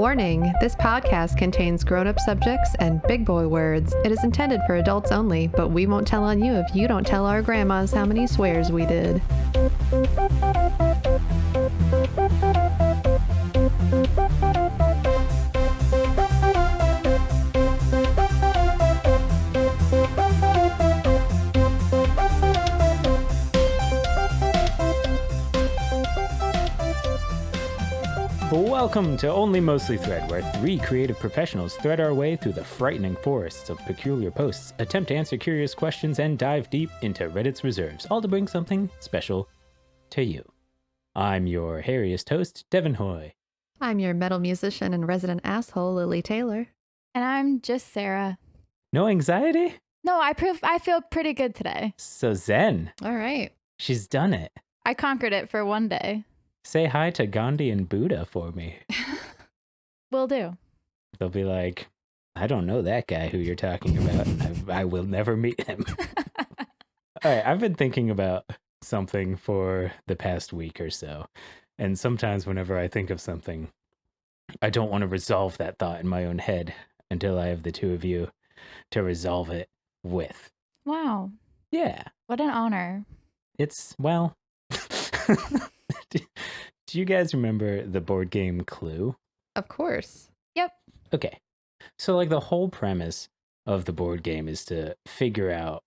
Warning, this podcast contains grown-up subjects and big boy words. It is intended for adults only, but we won't tell on you if you don't tell our grandmas how many swears we did. Welcome to Only Mostly Thread, where three creative professionals thread our way through the frightening forests of peculiar posts, attempt to answer curious questions, and dive deep into Reddit's reserves, all to bring something special to you. I'm your hairiest host, Devin Hoy. I'm your metal musician and resident asshole, Lily Taylor. And I'm just Sarah. No anxiety? No, I feel pretty good today. So Zen. All right. She's done it. I conquered it for one day. Say hi to Gandhi and Buddha for me. Will do. They'll be like, I don't know that guy who you're talking about. I will never meet him. All right, I've been thinking about something for the past week or so. And sometimes whenever I think of something, I don't want to resolve that thought in my own head until I have the two of you to resolve it with. Wow. Yeah. What an honor. It's, well... Do you guys remember the board game Clue? Of course. Yep. Okay. So like the whole premise of the board game is to figure out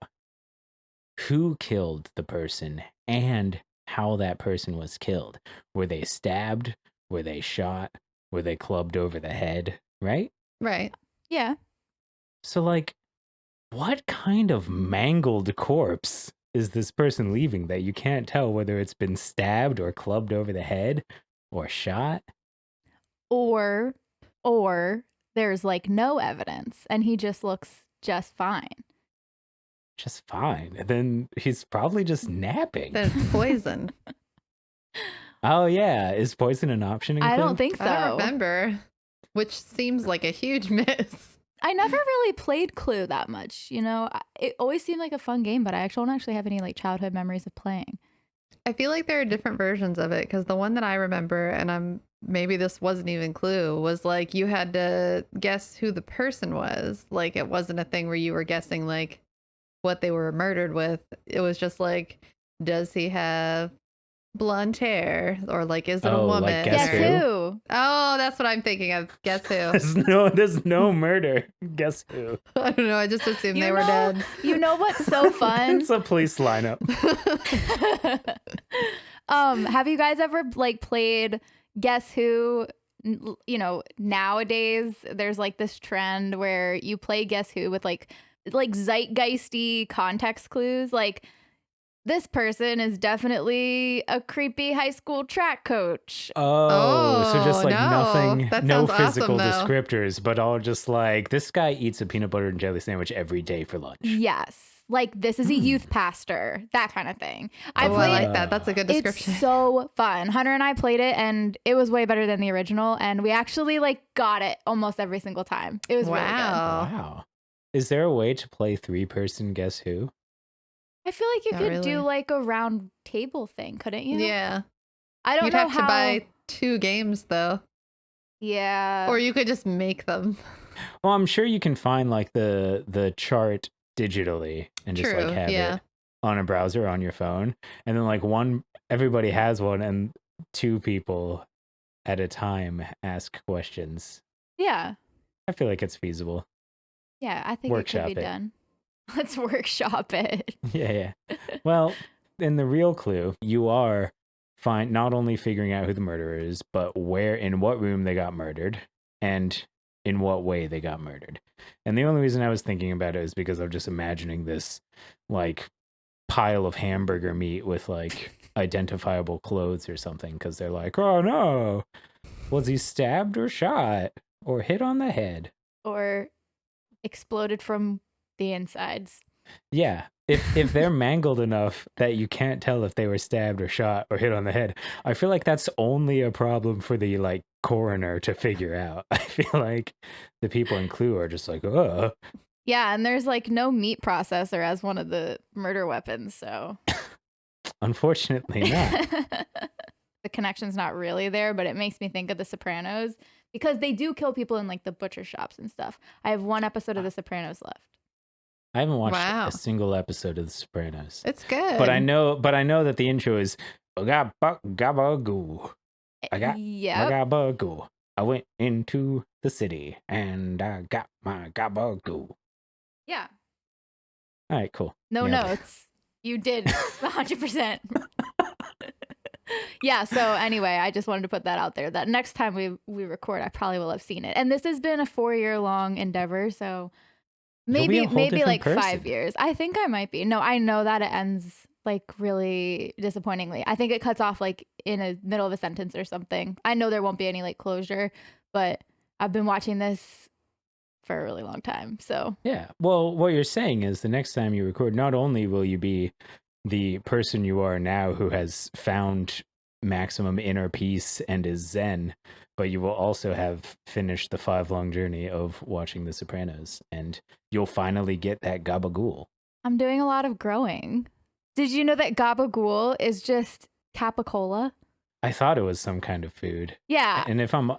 who killed the person and how that person was killed. Were they stabbed? Were they shot? Were they clubbed over the head? Right? Right. Yeah. So like, what kind of mangled corpse is this person leaving that you can't tell whether it's been stabbed or clubbed over the head or shot? Or there's like no evidence and he just looks just fine. Just fine. And then he's probably just napping. That's poison. Oh yeah, is poison an option in I Clue? don't think so. I don't remember, which seems like a huge miss. I never really played Clue that much, you know. It always seemed like a fun game, but I don't actually have any like childhood memories of playing. I feel like there are different versions of it because the one that I remember, and maybe this wasn't even Clue, was like you had to guess who the person was. Like it wasn't a thing where you were guessing like what they were murdered with. It was just like, does he have blonde hair, or like is it a woman? Like Guess who? Oh, that's what I'm thinking of. Guess who? There's no murder. Guess who? I don't know. I just assumed You they were know- dead. You know what's so fun? It's a police lineup. Have you guys ever like played Guess Who? You know, nowadays there's like this trend where you play Guess Who with like zeitgeisty context clues, like this person is definitely a creepy high school track coach. So just like no. nothing, That no sounds physical awesome, though. descriptors, but all just like, this guy eats a peanut butter and jelly sandwich every day for lunch. Yes. Like this is a youth pastor, that kind of thing. I like that. That's a good description. It's so fun. Hunter and I played it and it was way better than the original. And we actually like got it almost every single time. It was really good. Wow. Is there a way to play 3-person Guess Who? I feel like you Not could really. do like a round table thing, couldn't you? Yeah. I don't You'd know have how. to buy 2 games though, Yeah. or you could just make them. Well, I'm sure you can find like the chart digitally and just True, like have yeah. it on a browser on your phone. And then like everybody has one and 2 people at a time ask questions. Yeah. I feel like it's feasible. Yeah. I think Workshop it could be it. done. Let's workshop it. Yeah. Well, in the real Clue, you are not only figuring out who the murderer is, but in what room they got murdered and in what way they got murdered. And the only reason I was thinking about it is because I'm just imagining this like pile of hamburger meat with like identifiable clothes or something, because they're like, oh no, was he stabbed or shot or hit on the head? Or exploded from the insides. Yeah. If they're mangled enough that you can't tell if they were stabbed or shot or hit on the head, I feel like that's only a problem for the like coroner to figure out. I feel like the people in Clue are just like, oh. Yeah, and there's like no meat processor as one of the murder weapons, so Unfortunately not. the connection's not really there, but it makes me think of The Sopranos because they do kill people in like the butcher shops and stuff. I have one episode of The Sopranos left. I haven't watched Wow. a single episode of The Sopranos. It's good. But I know that the intro is Gabagool. I got my Gabagool. I went into the city and I got my Gabagool. Yeah. All right, cool. No Nailed it. notes. You did 100%. Yeah, so anyway, I just wanted to put that out there that next time we record, I probably will have seen it. And this has been a 4-year-long endeavor, so maybe like person. 5 years. I think I might be. No, I know that it ends like really disappointingly. I think it cuts off like in the middle of a sentence or something. I know there won't be any like closure, but I've been watching this for a really long time. So yeah. Well, what you're saying is the next time you record, not only will you be the person you are now who has found maximum inner peace and is zen, but you will also have finished the 5-long journey of watching The Sopranos, and you'll finally get that gabagool. I'm doing a lot of growing. Did you know that gabagool is just capicola? I thought it was some kind of food. Yeah. And if I'm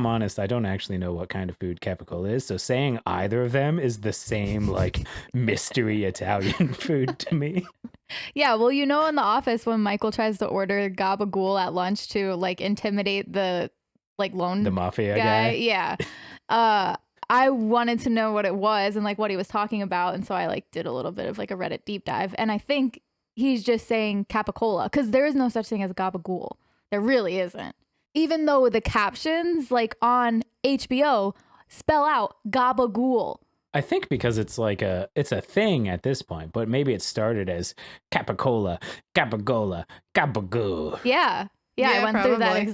honest, I don't actually know what kind of food capicola is. So saying either of them is the same like mystery Italian food to me. Yeah, well, you know, in The Office when Michael tries to order gabagool at lunch to like intimidate the like loan The mafia guy. guy. Yeah. I wanted to know what it was and like what he was talking about, and so I like did a little bit of like a Reddit deep dive, and I think he's just saying capicola because there is no such thing as gabagool. There really isn't. Even though the captions like on HBO spell out gabagool. I think because it's a thing at this point, but maybe it started as capicola, gabagola, gabagool. Yeah. Yeah, Yeah, I went through that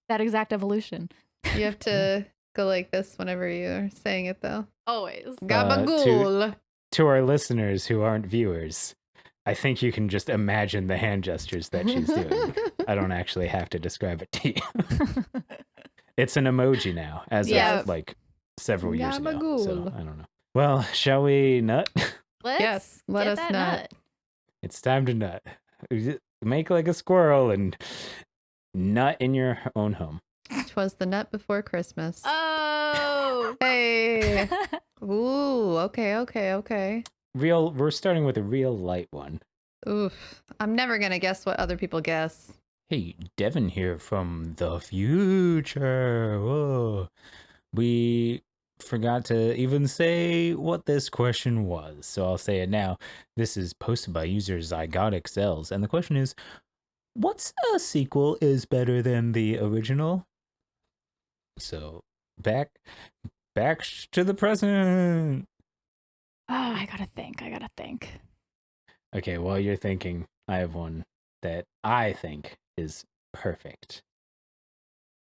probably. exact evolution. You have to go like this whenever you're saying it, though. Always. Gabagool. To our listeners who aren't viewers, I think you can just imagine the hand gestures that she's doing. I don't actually have to describe it to you. It's an emoji now, as of like several years ago. So I don't know. Well, shall we nut? Yes, let us nut. It's time to nut. Make like a squirrel and nut in your own home. 'Twas the nut before Christmas. Oh. Hey. Ooh, okay. We're starting with a real light one. Oof. I'm never going to guess what other people guess. Hey, Devin here from the future. Whoa. We forgot to even say what this question was, so I'll say it now. This is posted by user Zygotic Cells, and the question is, what's a sequel is better than the original? So, back to the present. Oh, I gotta think. Okay, while you're thinking, I have one that I think is perfect.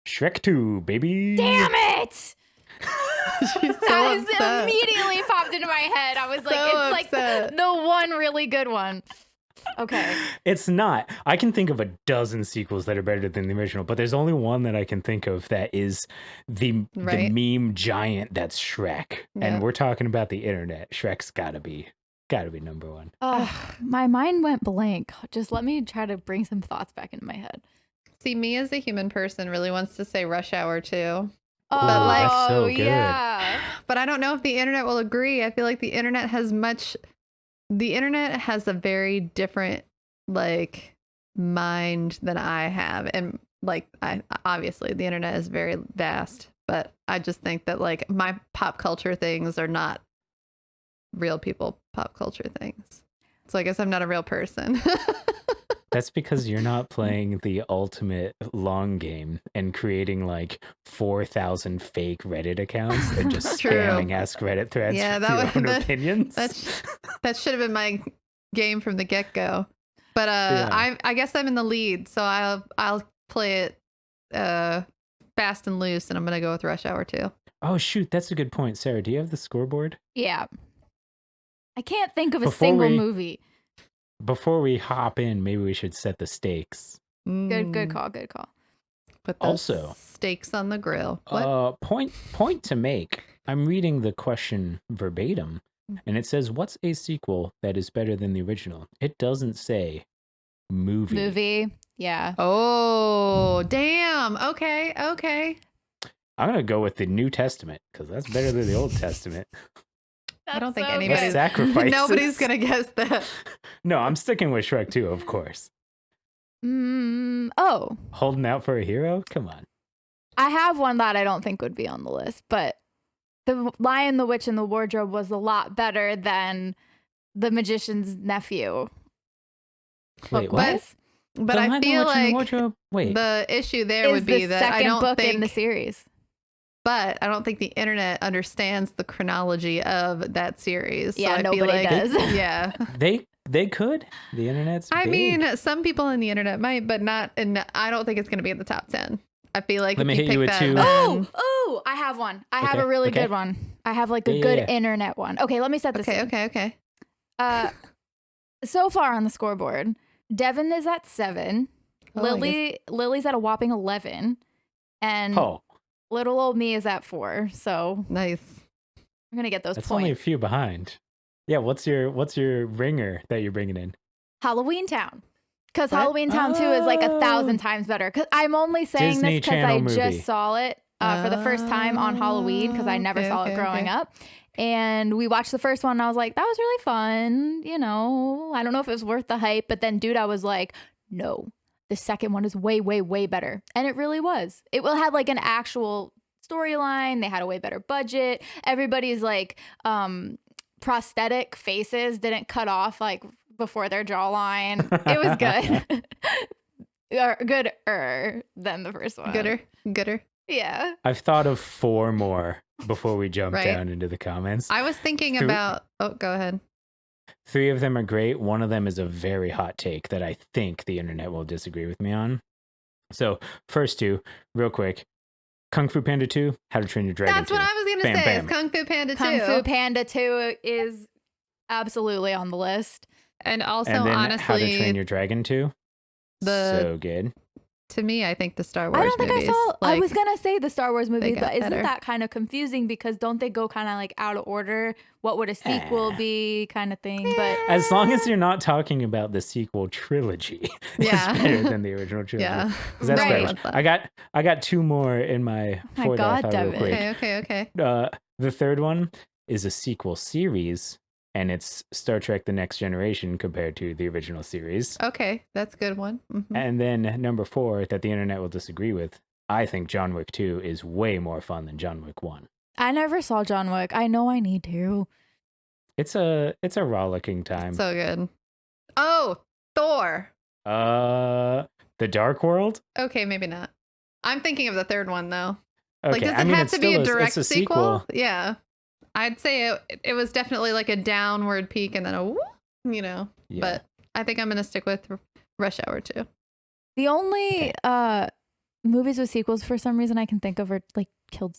Shrek 2, baby! Damn it! She's so That upset. immediately popped into my head. I was like, So it's upset. like the one really good one. Okay. It's not. I can think of a dozen sequels that are better than the original, but there's only one that I can think of that is the meme giant that's Shrek. Yeah. And we're talking about the internet. Shrek's gotta be number one. My mind went blank. Just let me try to bring some thoughts back into my head. See, me as a human person really wants to say Rush Hour 2. Oh, that's so good. Yeah. But I don't know if the internet will agree. I feel like the internet has a very different like mind than I have. And like obviously the internet is very vast, but I just think that like my pop culture things are not real people pop culture things. So I guess I'm not a real person. That's because you're not playing the ultimate long game and creating like 4,000 fake Reddit accounts and just True. spamming Ask Reddit threads with your own opinions. That should have been my game from the get-go. But I guess I'm in the lead, so I'll play it fast and loose, and I'm gonna go with Rush Hour 2. Oh shoot, that's a good point. Sarah, do you have the scoreboard? Yeah. I can't think of a single movie. Before we hop in, maybe we should set the stakes. Good call. Put those steaks on the grill. What? Point to make. I'm reading the question verbatim, and it says, "What's a sequel that is better than the original?" It doesn't say movie. Yeah. Oh, damn. Okay. I'm gonna go with the New Testament because that's better than the Old Testament. I don't think so anybody's good. Sacrifices. nobody's gonna guess that. No, I'm sticking with Shrek 2, of course. Oh, Holding out for a hero? Come on. I have one that I don't think would be on the list, but The Lion, the Witch, and the Wardrobe was a lot better than The Magician's Nephew. Wait, book what? was. But The I Lion, the feel Witch, and the like Wardrobe? Wait. the issue there Is would be the that I second don't book think in the series. but I don't think the internet understands the chronology of that series. Yeah, so I nobody feel like, does. Yeah. They could. The internet's I big. mean, some people in the internet might, but not. And I don't think it's going to be in the top 10. I feel like Let if me you hit pick you with that, two. then- Oh, I have one. I have Okay, a really okay. good one. I have like a Yeah, good yeah. internet one. Okay, let me set this. Okay. So far on the scoreboard, Devin is at 7. Oh, I Lily's at a whopping 11, and Oh, little old me is at 4. So Nice. I'm gonna get those that's points. only a few behind. Yeah, what's your ringer that you're bringing in? Halloween Town. Because What? Halloween Town 2 is like 1,000 Oh. times better. Because I'm only saying Disney this because Channel I movie. just saw it for the first time on Halloween because I never saw it growing up. And we watched the first one and I was like, that was really fun. You know, I don't know if it was worth the hype. But then, dude, I was like, no, the second one is way, way, way better. And it really was. It will have like an actual storyline. They had a way better budget. Everybody's like prosthetic faces didn't cut off like before their jawline. It was good. Gooder than the first one. Gooder. Yeah. I've thought of 4 more before we jump Right. down into the comments. I was thinking Three- about. Oh, go ahead. 3 of them are great. One of them is a very hot take that I think the internet will disagree with me on. So, first 2, real quick. Kung Fu Panda 2, How to Train Your Dragon That's 2. what I was going to Bam, say. bam. Is Kung Fu Panda 2. Kung Fu Panda 2 is absolutely on the list. And also, And then honestly, How to Train Your Dragon 2. The- So good. to me, I think the Star Wars I don't think movies, I saw. I like, was gonna say the Star Wars movies, got but isn't better. that kind of confusing because don't they go kind of like out of order? What would a sequel be, kind of thing? But As long as you're not talking about the sequel trilogy, Yeah. it's better than the original trilogy. Yeah. 'Cause that's Right. better. I got 2 more in my My for that I God, thought real Devin. quick. Okay. The third one is a sequel series, and it's Star Trek: The Next Generation compared to the original series. Okay. That's a good one. Mhm. And then number 4 that the internet will disagree with, I think John Wick 2 is way more fun than John Wick 1. I never saw John Wick. I know I need to. It's a rollicking time. So good. Oh, Thor. The Dark World? Okay, maybe not. I'm thinking of the third one though. Okay, Like, does it I mean, have it's to be still a direct it's a sequel? Yeah. I'd say it was definitely like a downward peak and then a whoop, Yeah. But I think I'm going to stick with Rush Hour 2. The only movies with sequels for some reason I can think of are like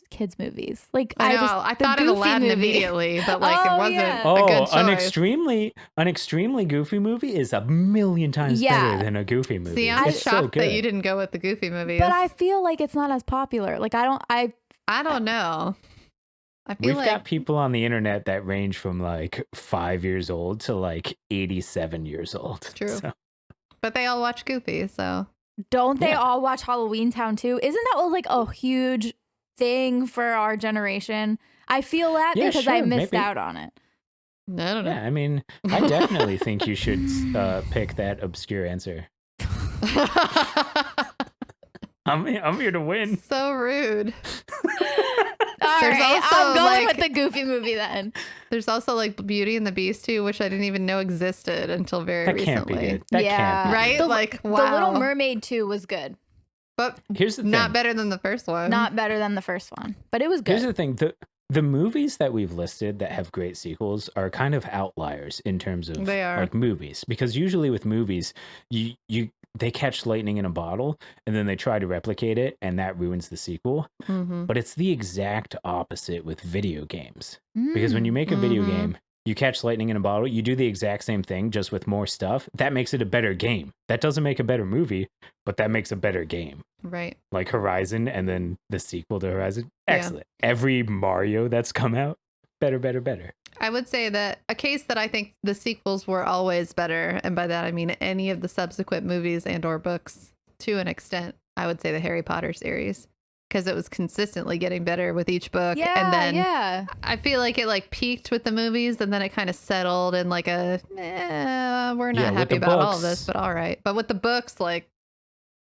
kids movies. Like I know. I the thought of Goofy Aladdin movie. immediately, but like it Oh, wasn't yeah. a good an choice. extremely goofy movie is a million times Yeah. better than a goofy movie. See, I'm It's so shocked that good. you didn't go with the Goofy movies. But I feel like it's not as popular. Like I don't know. I feel We've like got people on the internet that range from like 5 years old to like 87 years old. True. So, but they all watch Goofy, so don't they Yeah. all watch Halloween Town too? Isn't that like a huge thing for our generation? I feel that Yeah, because I sure, missed maybe. out on it. I don't know. yeah, I mean, I definitely think you should pick that obscure answer. I'm here to win. So rude. All There's right, also, I'm going like- with the Goofy movie then. There's also like Beauty and the Beast too, which I didn't even know existed until very That recently. can't be good. That Yeah. can't be Right? good. Like, The Little wow. Mermaid 2 was good. But Here's the not thing. better than the first one. Not better than the first one, but it was Here's good. the thing. The movies that we've listed that have great sequels are kind of outliers in terms of They are. like movies, because usually with movies, they catch lightning in a bottle and then they try to replicate it and that ruins the sequel. Mm-hmm. But it's the exact opposite with video games. Because when you make a video Mhm. game, you catch lightning in a bottle, you do the exact same thing just with more stuff. That makes it a better game. That doesn't make a better movie, but that makes a better game. Right. Like Horizon and then the sequel to Horizon. Yeah. Excellent. Every Mario that's come out, better. I would say that a case that I think the sequels were always better, and by that I mean any of the subsequent movies and or books to an extent, I would say the Harry Potter series, because it was consistently getting better with each book. Yeah, and then yeah. I feel like it like peaked with the movies and then it kind of settled in like a, we're Yeah, not with happy the about all of this, books- but all right. But with the books, like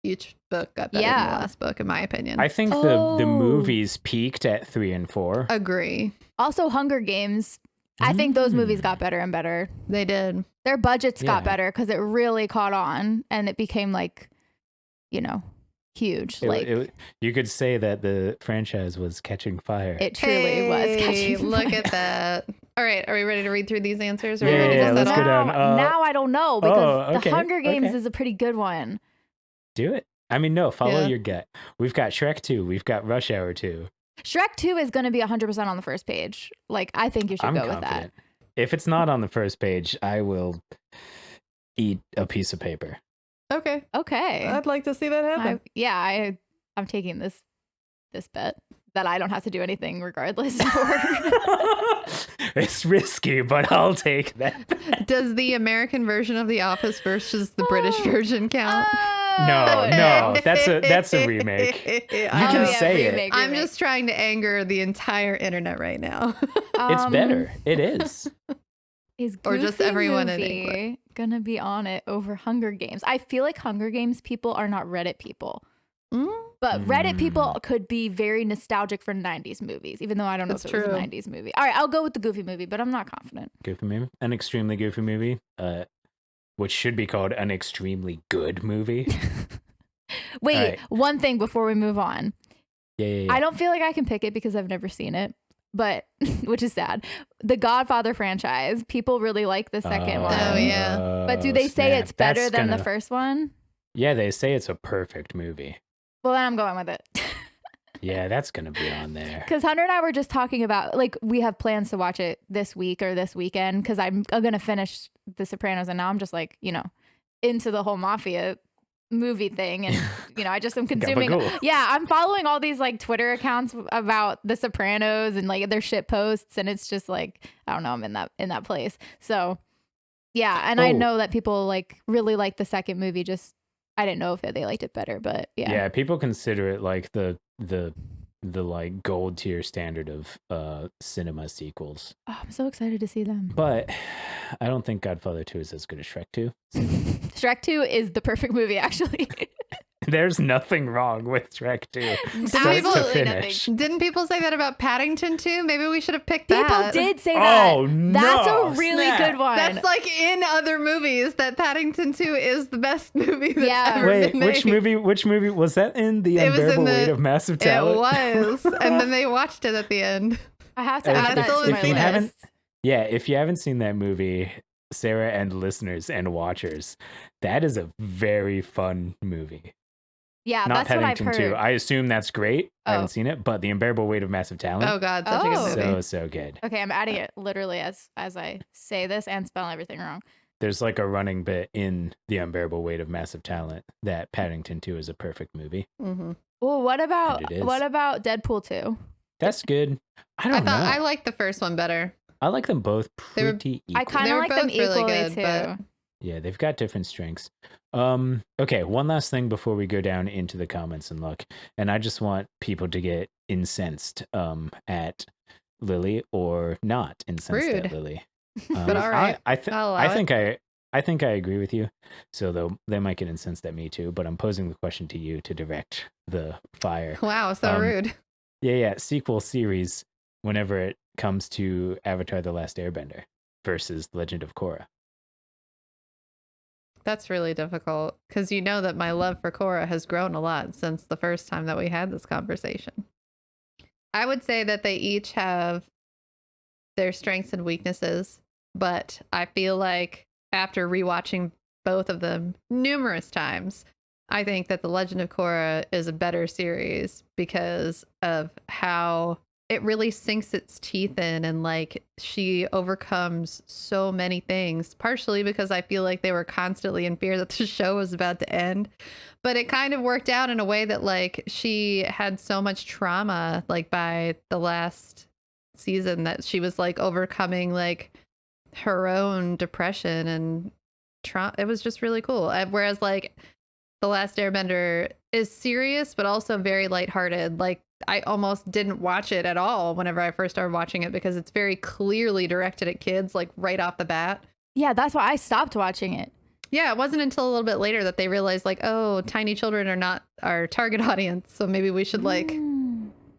each book got better than the Yeah. last book, in my opinion. I think the Oh. movies peaked at 3 and 4. Agree. Also, Hunger Games. I think those movies Mm. got better and better. They did. Their budgets got Yeah. better because it really caught on and it became like, huge. You could say that the franchise was catching fire. It truly was Hey, catching look fire. at that. All right. Are we ready to read through these answers? Or are Yeah, we ready yeah, to let's settle? go down. Now I don't know because okay, the Hunger Games okay. is a pretty good one. Do it. I mean, no, follow Yeah. your gut. We've got Shrek 2. We've got Rush Hour 2. Shrek 2 is going to be 100% on the first page. Like, I think you should I'm go confident. with that. If it's not on the first page, I will eat a piece of paper. Okay. Okay. I'd like to see that happen. I'm taking this bet that I don't have to do anything regardless for. It's risky, but I'll take that. Does the American version of The Office versus the British version count? No, that's a remake. You can say it. I'm just trying to anger the entire internet right now. It's better. It is. Is Or just Goofy everyone in Movie England. gonna be on it over Hunger Games? I feel like Hunger Games people are not Reddit people. But Reddit people could be very nostalgic for 90s movies, even though I don't know That's if it was a true. 90s movie. All right, I'll go with the Goofy Movie, but I'm not confident. Goofy movie. An extremely goofy movie. Which should be called an extremely good movie. Wait, right. one thing before we move on. Yeah. I don't feel like I can pick it because I've never seen it, but which is sad. The Godfather franchise, people really like the second one. Oh, yeah. But do they say snap. it's better That's than the gonna- first one? Yeah, they say it's a perfect movie. Well, then I'm going with it. Yeah, that's gonna be on there. Because Hunter and I were just talking about, like, we have plans to watch it this week or this weekend because I'm going to finish The Sopranos. And now I'm just like, into the whole mafia movie thing. And, I just am consuming. Gabagool. Yeah, I'm following all these like Twitter accounts about The Sopranos and like their shit posts. And it's just like, I don't know, I'm in that place. So, yeah. And I Oh. know that people like really like the second movie. Just, I didn't know if they liked it better, but yeah. Yeah, people consider it like the like gold tier standard of cinema sequels. Oh, I'm so excited to see them. But I don't think Godfather 2 is as good as Shrek 2. Shrek 2 is the perfect movie, actually. There's nothing wrong with Shrek 2. Start to Absolutely finish. Didn't people say that about Paddington too? Maybe we should have picked People that. did say that. Oh, That's no, a really snap. good one. That's like in other movies that Paddington 2 is the best movie that's Yeah. ever Wait, been made. which movie was that in? The It was in Unbearable the- Weight of Massive It Talent? was. And then they watched it at the end. I have to And add I that still to my haven't seen list. it. Yeah, if you haven't seen that movie, Sarah and listeners and watchers, that is a very fun movie. Yeah, Not that's what I've Paddington heard. 2. I assume that's great. I Oh. haven't seen it, but The Unbearable Weight of Massive Talent. Oh God, such a Oh. good movie. So good. Okay, I'm adding it literally as I say this and spell everything wrong. There's like a running bit in The Unbearable Weight of Massive Talent that Paddington 2 is a perfect movie. Mm-hmm. Oh, what about And it is. Deadpool 2? That's good. I I don't thought know. I liked the first one better. I like them both They were- pretty I equal. kind They of were like them both really equally good, too. but- Yeah, they've got different strengths. Okay, one last thing before we go down into the comments and look. And I just want people to get incensed at Lily or not incensed Rude. at Lily. But all right, I I'll allow think I agree with you. So they might get incensed at me too, but I'm posing the question to you to direct the fire. Wow, so rude. Yeah, sequel series whenever it comes to Avatar The Last Airbender versus Legend of Korra. That's really difficult because you know that my love for Korra has grown a lot since the first time that we had this conversation. I would say that they each have their strengths and weaknesses, but I feel like after rewatching both of them numerous times, I think that The Legend of Korra is a better series because of how it really sinks its teeth in, and like she overcomes so many things, partially because I feel like they were constantly in fear that the show was about to end, but it kind of worked out in a way that like she had so much trauma like by the last season that she was like overcoming like her own depression and trauma. It was just really cool. Whereas like The Last Airbender is serious, but also very lighthearted. Like I almost didn't watch it at all whenever I first started watching it because it's very clearly directed at kids, like right off the bat. Yeah, that's why I stopped watching it. Yeah, it wasn't until a little bit later that they realized like, oh, tiny children are not our target audience, so maybe we should like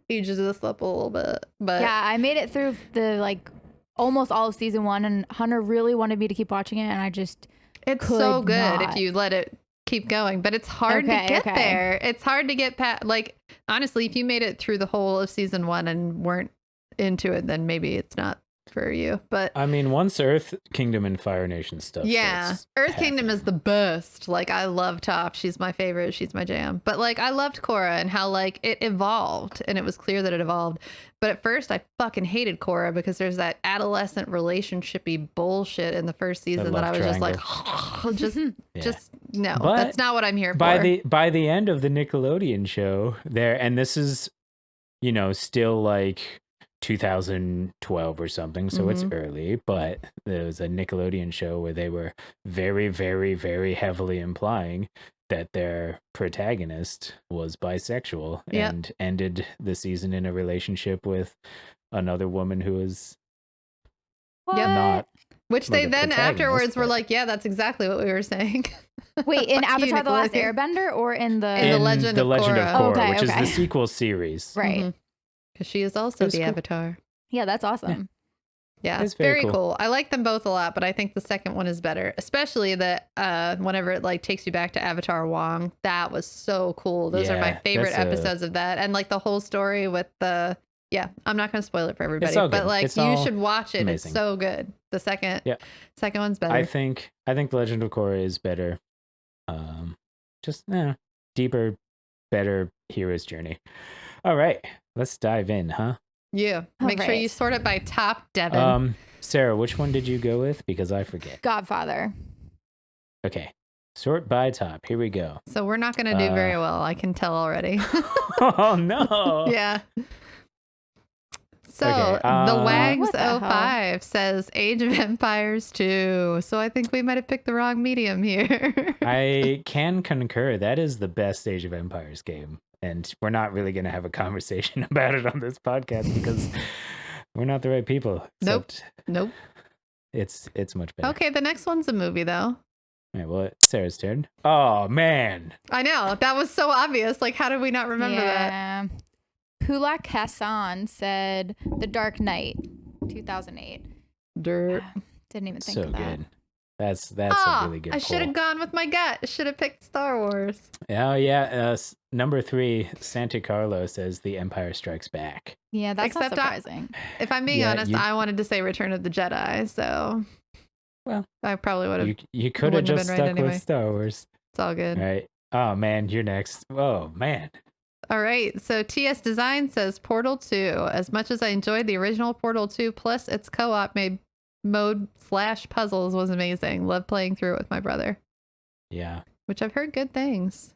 age this up a little bit. But yeah, I made it through the like almost all of season 1, and Hunter really wanted me to keep watching it, and I just it's so good not. if you let it keep going, but it's hard to get there. It's hard to get past. Like honestly, if you made it through the whole of season 1 and weren't into it, then maybe it's not for you. But I mean, once Earth Kingdom and Fire Nation stuff, yeah, Earth Kingdom is the best. Like I love Toph, she's my favorite, she's my jam. But like I loved Korra and how like it evolved, and it was clear that it evolved. But at first I fucking hated Korra because there's that adolescent relationshipy bullshit in the first season that I was just no, but that's not what I'm here for. By the end of the Nickelodeon show there, and this is, you know, still like 2012 or something, so it's early, but there was a Nickelodeon show where they were very, very, very heavily implying that their protagonist was bisexual and ended the season in a relationship with another woman who was not. Which like they a then afterwards were but- like, yeah, that's exactly what we were saying. Wait, in Fuck you, Avatar: The Last Nickelodeon. Airbender, or in the In The Legend of Korra. Okay, which is okay. the sequel series. right? Because she is also was the cool. Avatar. Yeah, that's awesome. Yeah, It's very very cool. I like them both a lot, but I think the second one is better, especially that whenever it like takes you back to Avatar Wong. That was so cool. Those are my Yeah, favorite that's episodes of that, and like the whole story with the I'm not going to spoil it for everybody, all but good. like It's you all should watch it. amazing. It's so good. The second one's better. I think The Legend of Korra is better. Just deeper, better hero's journey. All right, let's dive in, huh? Yeah. Make sure right. you sort it by top, Devin. Sarah, which one did you go with? Because I forget. Godfather. Okay, sort by top. Here we go. So we're not going to do very well. I can tell already. Oh no. Yeah. So Okay, the what Wags the hell? 05 says Age of Empires 2. So I think we might have picked the wrong medium here. I can concur. That is the best Age of Empires game. And we're not really going to have a conversation about it on this podcast because we're not the right people. Nope. Except It's much better. Okay, the next one's a movie though. All right, well, it's Sarah's turn. Oh, man. I know. That was so obvious. Like, how did we not remember that? Yeah. Pulak Hassan said The Dark Knight, 2008. Dirt. Didn't even think So of that. good. That's a really good I should have call. gone with my gut. I should have picked Star Wars. Oh, yeah. Number 3, Santa Carlo says The Empire Strikes Back. Yeah, that's Except not surprising. If I'm being Yeah, honest, you- I wanted to say Return of the Jedi, so Well, I probably would have. You could have wouldn't have just been right stuck anyway. with Star Wars. It's all good. All right. Oh, man, you're next. Oh, man. All right. So TS Design says Portal 2. As much as I enjoyed the original Portal 2, plus its co-op mode / puzzles was amazing. Love playing through it with my brother, Yeah. which I've heard good things.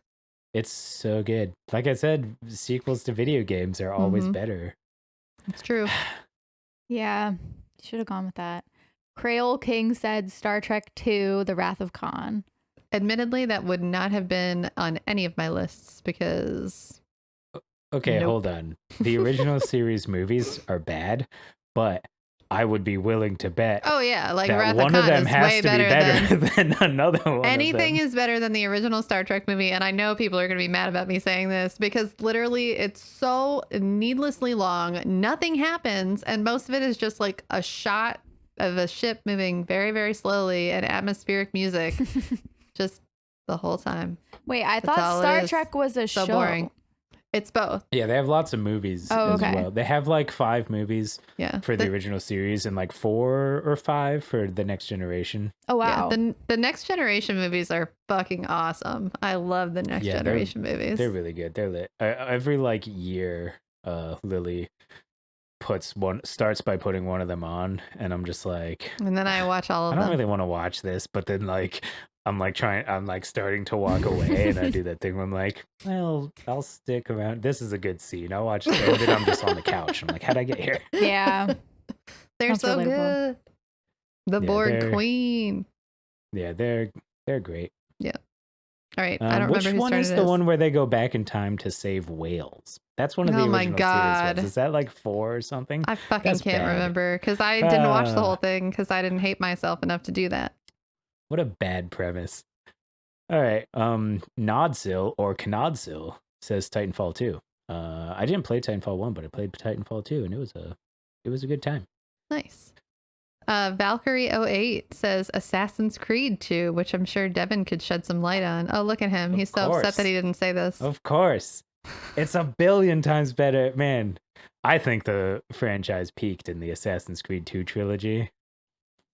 It's so good. Like I said, sequels to video games are always Mhm. better. It's true. Yeah, should have gone with that. Crayola King said Star Trek II, The Wrath of Khan. Admittedly, that would not have been on any of my lists because Okay, Nope. hold on. The original series movies are bad, but I would be willing to bet oh yeah, like that Wrath one of of Khan them is has way to be better better than than another one. anything of them. is better than the original Star Trek movie. And I know people are going to be mad about me saying this because literally it's so needlessly long. Nothing happens. And most of it is just like a shot of a ship moving very, very slowly and atmospheric music just the whole time. Wait, I That's thought all it Star is. Trek was a So show. boring. It's both. Yeah, they have lots of movies Oh, as okay. well. They have like 5 movies Yeah. for the original series and like 4 or 5 for the next generation. Oh, wow. Yeah, the Next Generation movies are fucking awesome. I love the Next Yeah, Generation movies. They're really good. They're lit. Every like year, Lily starts by putting one of them on, and I'm just like, And then I watch all I of don't them. really want to watch this, but then like I'm like starting to walk away, and I do that thing where I'm like, well, I'll stick around. This is a good scene. I'll watch this. And then I'm just on the couch. I'm like, how'd I get here? Yeah. They're That's so relatable. good. The Yeah, board they're- queen. Yeah, they're great. All right. I don't Which remember whose one turn is it the is. one where they go back in time to save whales? That's one of the Oh my original God. series ones. Is that like 4 or something? I fucking That's can't bad. remember because I didn't watch the Ah. whole thing because I didn't hate myself enough to do that. What a bad premise. All right. Nodzil or Knodzil says Titanfall 2. I didn't play Titanfall 1, but I played Titanfall 2, and it was a good time. Nice. Valkyrie08 says Assassin's Creed 2, which I'm sure Devin could shed some light on. Oh, look at him. Of He's so upset that course. he didn't say this. Of course. It's a billion times better. Man, I think the franchise peaked in the Assassin's Creed 2 trilogy.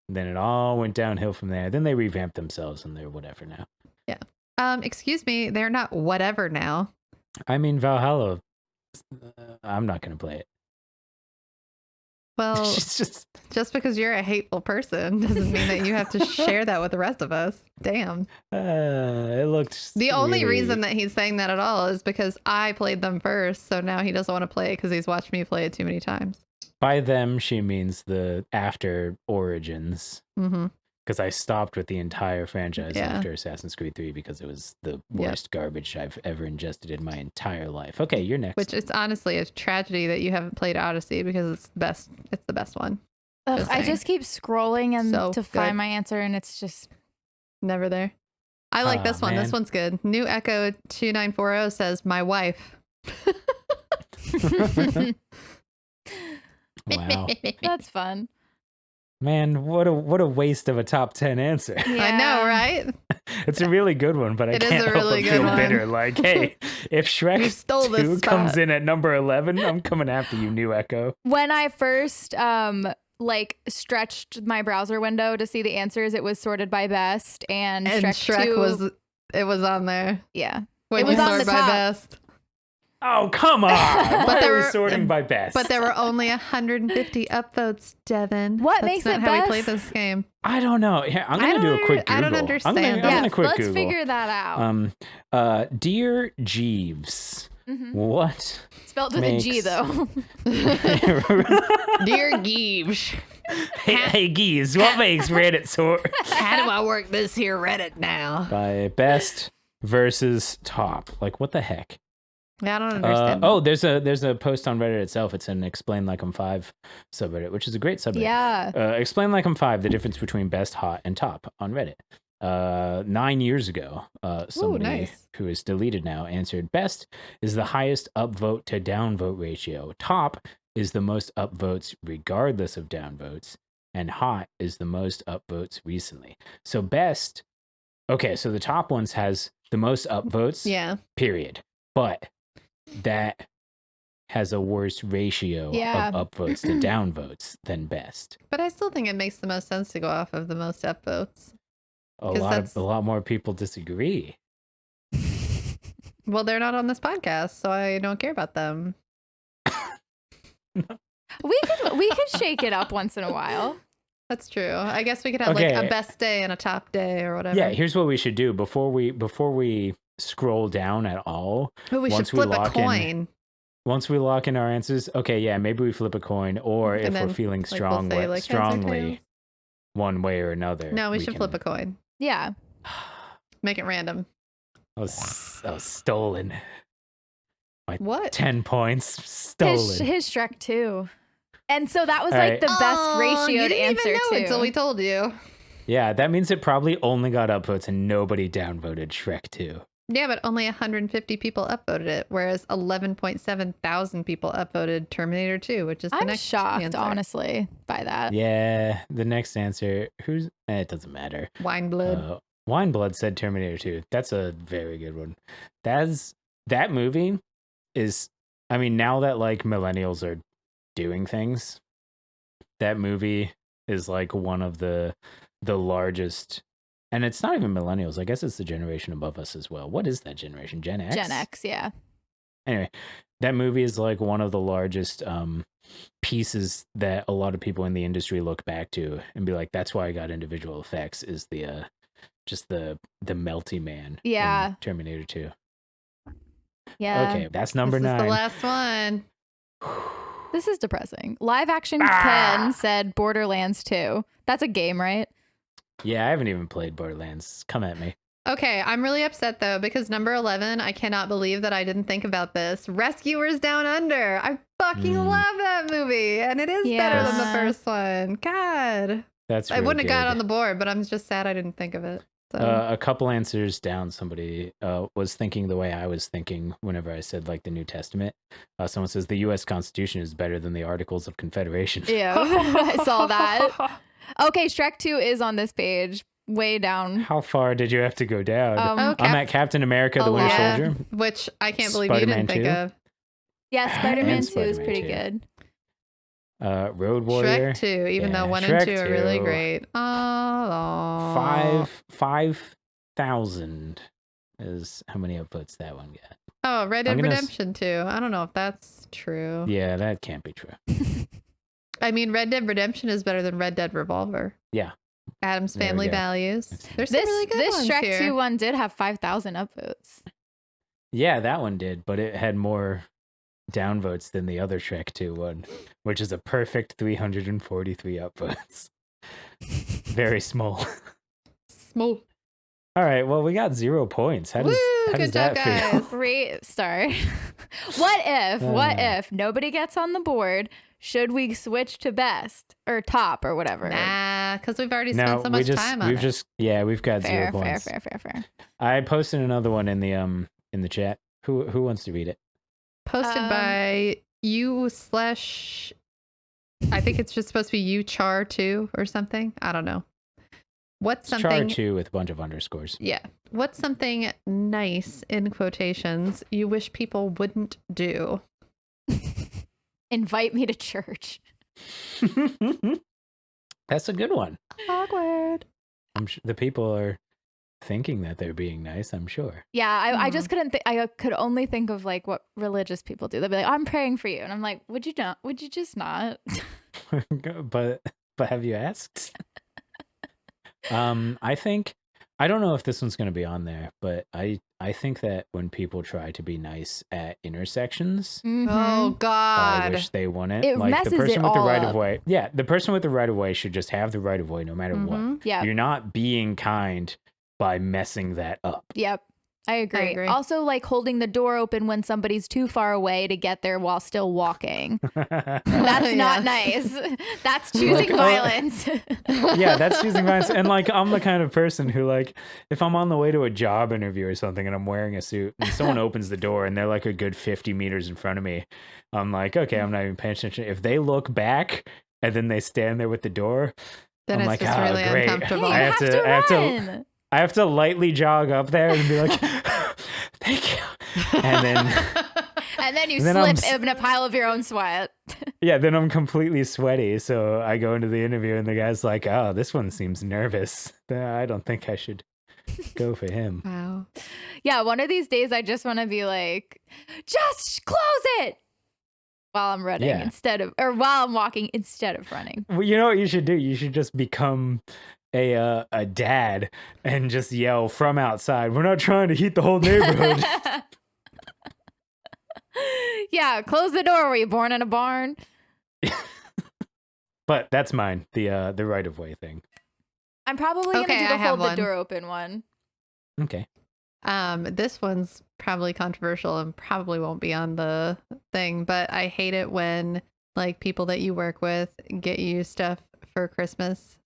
Then it all went downhill from there. Then they revamped themselves and they're whatever now. Excuse me, they're not whatever now. I mean, Valhalla, I'm not going to play it. Well, It's just because you're a hateful person doesn't mean that you have to share that with the rest of us. Damn. it looked The only really- reason that he's saying that at all is because I played them first, so now he doesn't want to play it because he's watched me play it too many times. By them, she means the after Origins. Mm-hmm. Because I stopped with the entire franchise Yeah. after Assassin's Creed 3 because it was the worst garbage I've ever ingested in my entire life. Okay, you're next. Which is honestly a tragedy that you haven't played Odyssey because it's the best. It's the best one. Ugh, Just I saying. just keep scrolling and So to good. find my answer, and it's just Never there. I like this one. man. This one's good. New Echo 2940 says my wife. Wow. that's fun. Man, what a waste of a top 10 answer. I know, right? It's a really good one, but I It is can't a help really but good feel one. bitter. Like, hey, if You Shrek stole 2 this comes spot. in at number 11, I'm coming after you, New Echo. When I first like stretched my browser window to see the answers, it was sorted by best, and Shrek 2 was on there. yeah. When It was you on sort the by top. best. Oh, come on. Why there are we were- sorting by best? But there were only 150 upvotes, Devin. What That's makes not it how we best? play this game. I don't know. Here, I'm I going to do don't a quick Google. I don't understand I'm that. gonna quick let's Google. figure that out. Dear Jeeves, Mhm. what Spelled with a G makes- though. Dear Geeves, hey, Geeves, what makes Reddit sort how do I work this here Reddit now? by best versus top? Like, what the heck? Yeah, I don't understand. There's a post on Reddit itself. It's an Explain Like I'm 5 subreddit, which is a great subreddit. Yeah. Explain Like I'm 5, the difference between best, hot, and top on Reddit. 9 years ago, somebody nice. who is deleted now answered, best is the highest upvote to downvote ratio. Top is the most upvotes regardless of downvotes. And hot is the most upvotes recently. So best, okay, so the top ones has the most upvotes, Yeah. period. But that has a worse ratio Yeah. of upvotes to downvotes than best. But I still think it makes the most sense to go off of the most upvotes. A 'Cause that's- lot more people disagree. Well, they're not on this podcast, so I don't care about them. We could shake it up once in a while. That's true. I guess we could have like Okay. a best day and a top day or whatever. Yeah, here's what we should do before we scroll down at all. But we should once we flip a lock in- coin. Once we lock in our answers, okay, yeah, maybe we flip a coin, or And if then, we're feeling like, we'll say, like, heads or strongly tails. one way or another. No, we should flip a coin. Yeah. Make it random. I was stolen. What? 10 points stolen. His Shrek too. And so that was All like right. the best Oh, you ratioed didn't answer even know too. until we told you. Yeah, that means it probably only got upvotes and nobody downvoted Shrek 2. Yeah, but only 150 people upvoted it, whereas 11.7 thousand people upvoted Terminator 2, which is the I'm next shocked, answer. honestly, by that. Yeah, the next answer, it doesn't matter. Wine blood. Wineblood said Terminator 2. That's a very good one. That movie is, I mean, now that like millennials are doing things, that movie is like one of the largest, and it's not even millennials. I guess it's the generation above us as well. What is that generation? Gen X? Gen X, yeah. Anyway, that movie is like one of the largest pieces that a lot of people in the industry look back to and be like, that's why I got into visual effects, is just the melty man. Yeah. In Terminator 2. Yeah. Okay, that's number This is 9. the last one. This is depressing. Live action Ken said Borderlands 2. That's a game, right? Yeah, I haven't even played Borderlands. Come at me. Okay, I'm really upset though because number 11, I cannot believe that I didn't think about this. Rescuers Down Under. I fucking love that movie, and it is better than the Yeah. first one. God, That's I real wouldn't have got it good. on the board, but I'm just sad I didn't think of it. So A couple answers down, somebody was thinking the way I was thinking whenever I said like the New Testament. Someone says the U.S. Constitution is better than the Articles of Confederation. Yeah, I saw that. Okay, Shrek 2 is on this page, way down. How far did you have to go down? Oh, I'm at Captain America, the Winter yeah, Soldier. which I can't believe you Spider-Man didn't think 2. of. Yeah, Spider-Man 2 is Spider-Man pretty 2. good. Road Warrior. Shrek 2, even though 1 Shrek and 2 are really 2. great. Oh, 5,000 is how many upvotes that one got. Oh, Red I'm Dead gonna Redemption 2. I don't know if that's true. Yeah, that can't be true. I mean, Red Dead Redemption is better than Red Dead Revolver. Yeah. Adam's There we Family go. Values. There's some This really good this ones Shrek here. 2 one did have 5,000 upvotes. Yeah, that one did, but it had more downvotes than the other Shrek 2 one, which is a perfect 343 upvotes. Very small. Smoke. All right, well, we got 0 points. How does, Woo, how does good job, that feel? guys. Great start. What if nobody gets on the board? Should we switch to best or top or whatever? Nah, because we've already No, spent so much time on we've it. just we've got Fair, 0 fair, points. fair. I posted another one in the chat. Who wants to read it? Posted by you / I think it's just supposed to be you char 2 or something. I don't know. What's something Char 2 with a bunch of underscores. Yeah. What's something nice in quotations you wish people wouldn't do? Invite me to church. That's a good one. Awkward. I'm sure the people are thinking that they're being nice, I'm sure. Yeah, I just couldn't I could only think of like what religious people do. They'll be like, I'm praying for you. And I'm like, would you not? Would you just not? but have you asked? I don't know if this one's going to be on there, but I think that when people try to be nice at intersections, Mhm. Oh I God. wish they wouldn't. It Like messes the person it with the all right up. of way. Yeah, the person with the right of way should just have the right of way no matter what. Mhm. Yeah. You're not being kind by messing that up. Yep. I agree. agree. Also, like holding the door open when somebody's too far away to get there while still walking. That's Yeah. not nice. That's choosing violence. Yeah, that's choosing violence. And like, I'm the kind of person who, like, if I'm on the way to a job interview or something and I'm wearing a suit and someone opens the door and they're like a good 50 meters in front of me, I'm like, okay, I'm not even paying attention. If they look back and then they stand there with the door, Then I'm it's like, just "Oh, really great." uncomfortable. Hey, I you have have to- to I have to- run. I have to lightly jog up there and be like, thank you. And then, And then you And then I'm slip in a pile of your own sweat. yeah, then I'm completely sweaty. So I go into the interview and the guy's like, oh, this one seems nervous. I don't think I should go for him. Wow. Yeah, one of these days I just want to be like, just close it while I'm running Yeah. while I'm walking instead of running. Well, you know what you should do? You should just become a dad and just yell from outside, we're not trying to heat the whole neighborhood. Yeah, close the door. Were you born in a barn? But that's mine, the right of way thing. I'm probably gonna Okay, do I the have hold the one. door open one. Okay. This one's probably controversial and probably won't be on the thing, but I hate it when like people that you work with get you stuff for Christmas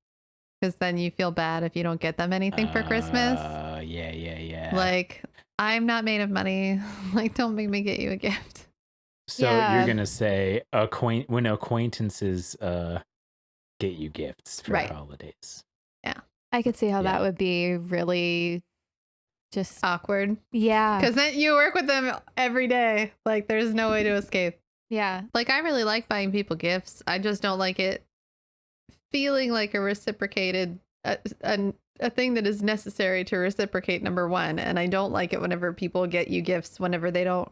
because then you feel bad if you don't get them anything for Christmas. Yeah. Like, I'm not made of money. Like, don't make me get you a gift. So Yeah. you're gonna say when acquaintances get you gifts for Right. holidays. I could see how Yeah. that would be really just Awkward. yeah. Because then you work with them every day. Like, there's no way to escape. Yeah. Like, I really like buying people gifts. I just don't like it feeling like a reciprocated, a thing that is necessary to reciprocate, number one. And I don't like it whenever people get you gifts whenever they don't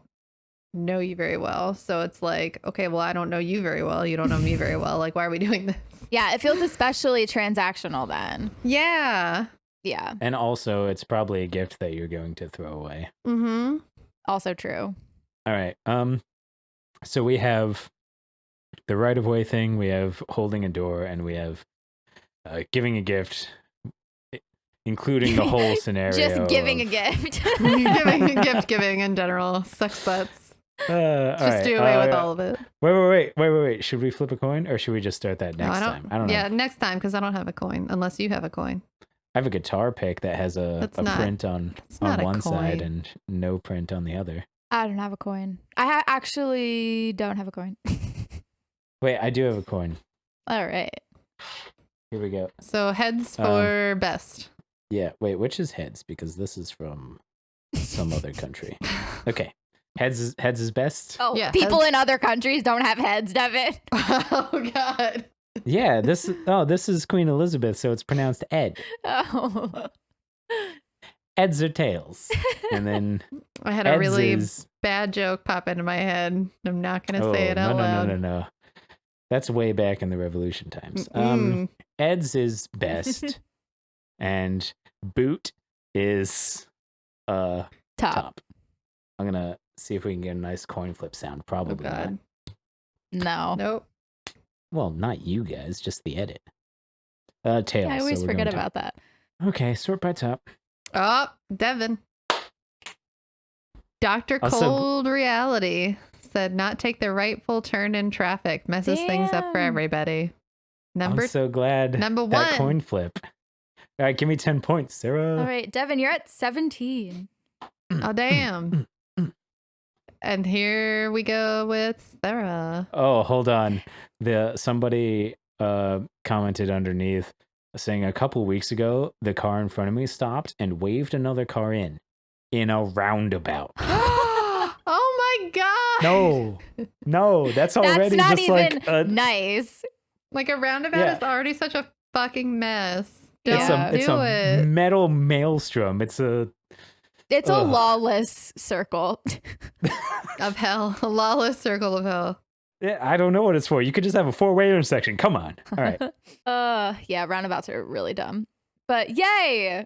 know you very well. So it's like, okay, well, I don't know you very well. You don't know me very well. Like, why are we doing this? Yeah, it feels especially transactional then. Yeah. Yeah. And also, it's probably a gift that you're going to throw away. Mm-hmm. Also true. All right. So we have the right of way thing, we have holding a door, and we have giving a gift, including the whole scenario. Just giving a of- gift. gift giving in general. Sucks butts. all Just right, do away with all of it. Wait. Should we flip a coin or should we just start that No, next time? I don't know. Yeah, next time because I don't have a coin unless you have a coin. I have a guitar pick that has a print on not a one side coin. and no print on the other. I don't have a coin. I actually don't have a coin. Wait, I do have a coin. All right. Here we go. So heads for best. Yeah, wait, which is heads? Because this is from some other country. Okay. Heads is best? Oh, Yeah, people heads. in other countries don't have heads, Devin. Oh God. Yeah, this is Queen Elizabeth, so it's pronounced Ed. Oh. Eds are tails. And then I had a Eds really is... bad joke pop into my head. I'm not gonna say it no, out no, loud. No. That's way back in the Revolution times. Mm-mm. Eds is best. And boot is top. I'm gonna see if we can get a nice coin flip sound. Oh Probably not. God. No. Nope. Well, not you guys, just the edit. Tails. I always so we're forget going about top. that. Okay, sort by top. Oh, Devin. Dr. Also- Cold Reality said not take the rightful turn in traffic. Messes things up for Damn. everybody. I'm so glad number that one. coin flip. All right, give me 10 points, Sarah. All right, Devin, you're at 17. Oh, damn. And here we go with Sarah. Oh, hold on. Somebody commented underneath saying a couple weeks ago the car in front of me stopped and waved another car in a roundabout. Oh my God. No, that's already That's not just even like a, nice. Like a roundabout Yeah. is already such a fucking mess. it's Don't a do it. metal maelstrom. It's a It's a Ugh. lawless circle. Of hell. A lawless circle of hell. I don't know what it's for. You could just have a 4-way intersection. Come on. All right. Yeah, roundabouts are really dumb. But yay!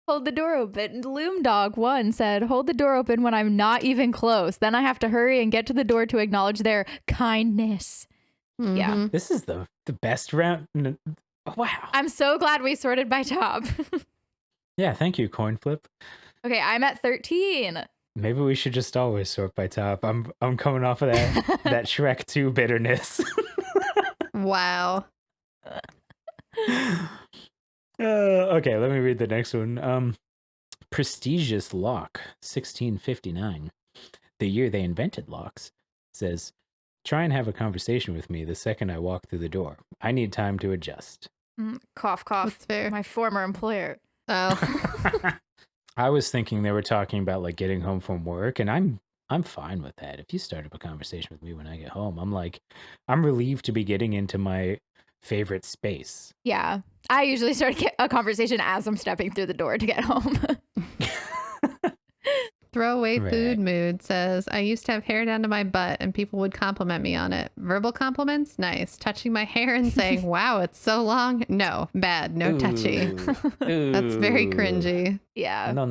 Hold the door open. Loom Dog 1 said, hold the door open when I'm not even close. Then I have to hurry and get to the door to acknowledge their kindness. Yeah. Mhm. This is the best round. Wow. I'm so glad we sorted by top. Yeah, thank you, coin flip. Okay, I'm at 13. Maybe we should just always sort by top. I'm coming off of that Shrek 2 bitterness. Wow. Okay, let me read the next one. Prestigious Lock, 1659. The year they invented locks, says, try and have a conversation with me the second I walk through the door. I need time to adjust. Cough, cough. That's fair. My former employer. Oh. I was thinking they were talking about like getting home from work, and I'm fine with that. If you start up a conversation with me when I get home, I'm relieved to be getting into my favorite space. Yeah. I usually start a conversation as I'm stepping through the door to get home. Throwaway Right. food mood says, I used to have hair down to my butt and people would compliment me on it. Verbal compliments? Nice. Touching my hair and saying, wow, it's so long? No. Bad. No touchy. That's very cringy. Yeah. No.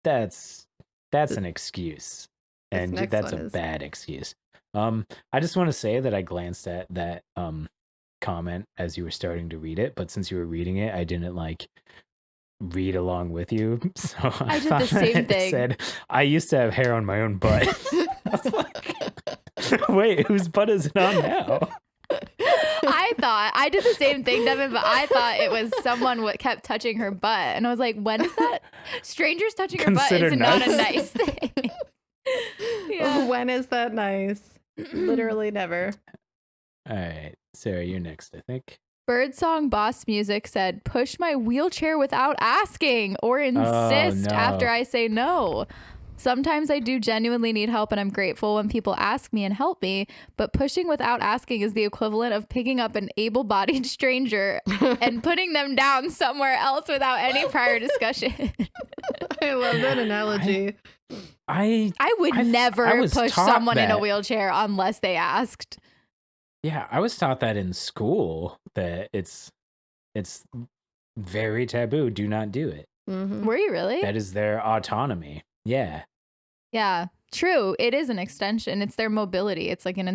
That's an excuse. This And next that's one a is- bad excuse. I just want to say that I glanced at that comment as you were starting to read it, but since you were reading it, I didn't like read along with you. So I did the thought same it thing. said, I used to have hair on my own butt. I was like, wait, whose butt is it on now? I did the same thing, Devin, but I thought it was someone what kept touching her butt. And I was like, when is that? Strangers touching her butt Considered is not a nice? nice thing. Yeah. When is that nice? Literally never. All right, Sarah, you're next, I think. Birdsong Boss Music said, push my wheelchair without asking or insist no. after I say no. Sometimes I do genuinely need help and I'm grateful when people ask me and help me, but pushing without asking is the equivalent of picking up an able-bodied stranger and putting them down somewhere else without any prior discussion. I love that analogy. I would I never was push taught someone in a that. wheelchair unless they asked. Yeah, I was taught that in school that it's It's very taboo. Do not do it. Mhm. Were you really? That is their autonomy. Yeah. Yeah, true. It is an extension. It's their mobility. It's like an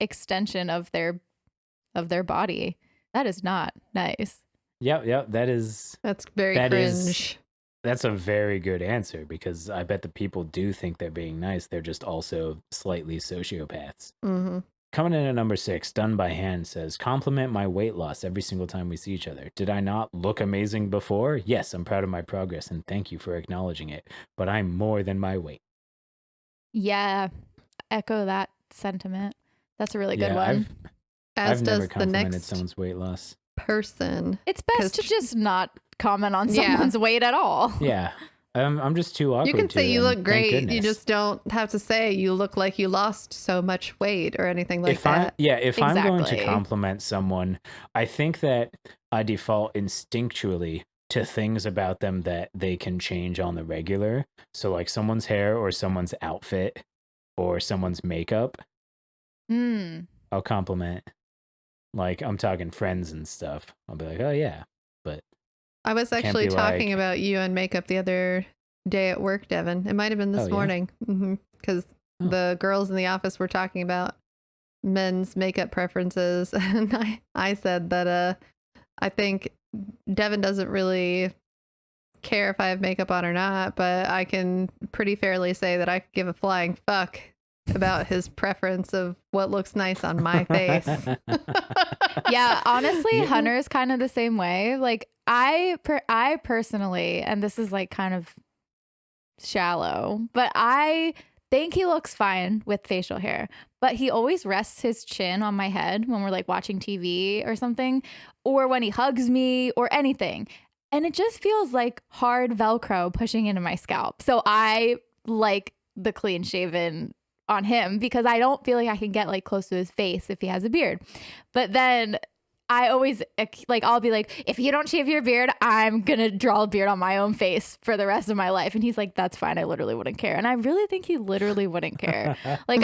extension of their body. That is not nice. Yep. That's very That is- cringe. That's a very good answer, because I bet the people do think they're being nice. They're just also slightly sociopaths. Mhm. Coming in at number 6, Done by Hand says, compliment my weight loss every single time we see each other. Did I not look amazing before? Yes, I'm proud of my progress and thank you for acknowledging it, but I'm more than my weight. Yeah, echo that sentiment. That's a really good one. As I've never does the complimented next someone's weight loss. person. It's best to 'Cause- just not comment on Yeah. someone's weight at all. Yeah. I'm just too awkward. You can say to, you and look thank great. You goodness. just don't have to say you look like you lost so much weight or anything like that. If I'm going to Exactly. compliment someone, I think that I default instinctually to things about them that they can change on the regular. So like someone's hair or someone's outfit or someone's makeup, Mm. I'll compliment. Like I'm talking friends and stuff. I'll be like, oh yeah. But I was Can't actually be talking like- about you and makeup the other day at work, Devin. It might have been this Oh, yeah? morning. Because Oh. the girls in the office were talking about men's makeup preferences. And I said that I think Devin doesn't really care if I have makeup on or not, but I can pretty fairly say that I could give a flying fuck about his preference of what looks nice on my face. Yeah, honestly, Yeah. Hunter is kind of the same way. Like I personally, and this is like kind of shallow, but I think he looks fine with facial hair. But he always rests his chin on my head when we're like watching TV or something, or when he hugs me or anything. And it just feels like hard Velcro pushing into my scalp. So I like the clean shaven on him because I don't feel like I can get like close to his face if he has a beard. But then I always like, I'll be like, if you don't shave your beard, I'm going to draw a beard on my own face for the rest of my life. And he's like, that's fine. I literally wouldn't care. And I really think he literally wouldn't care. Like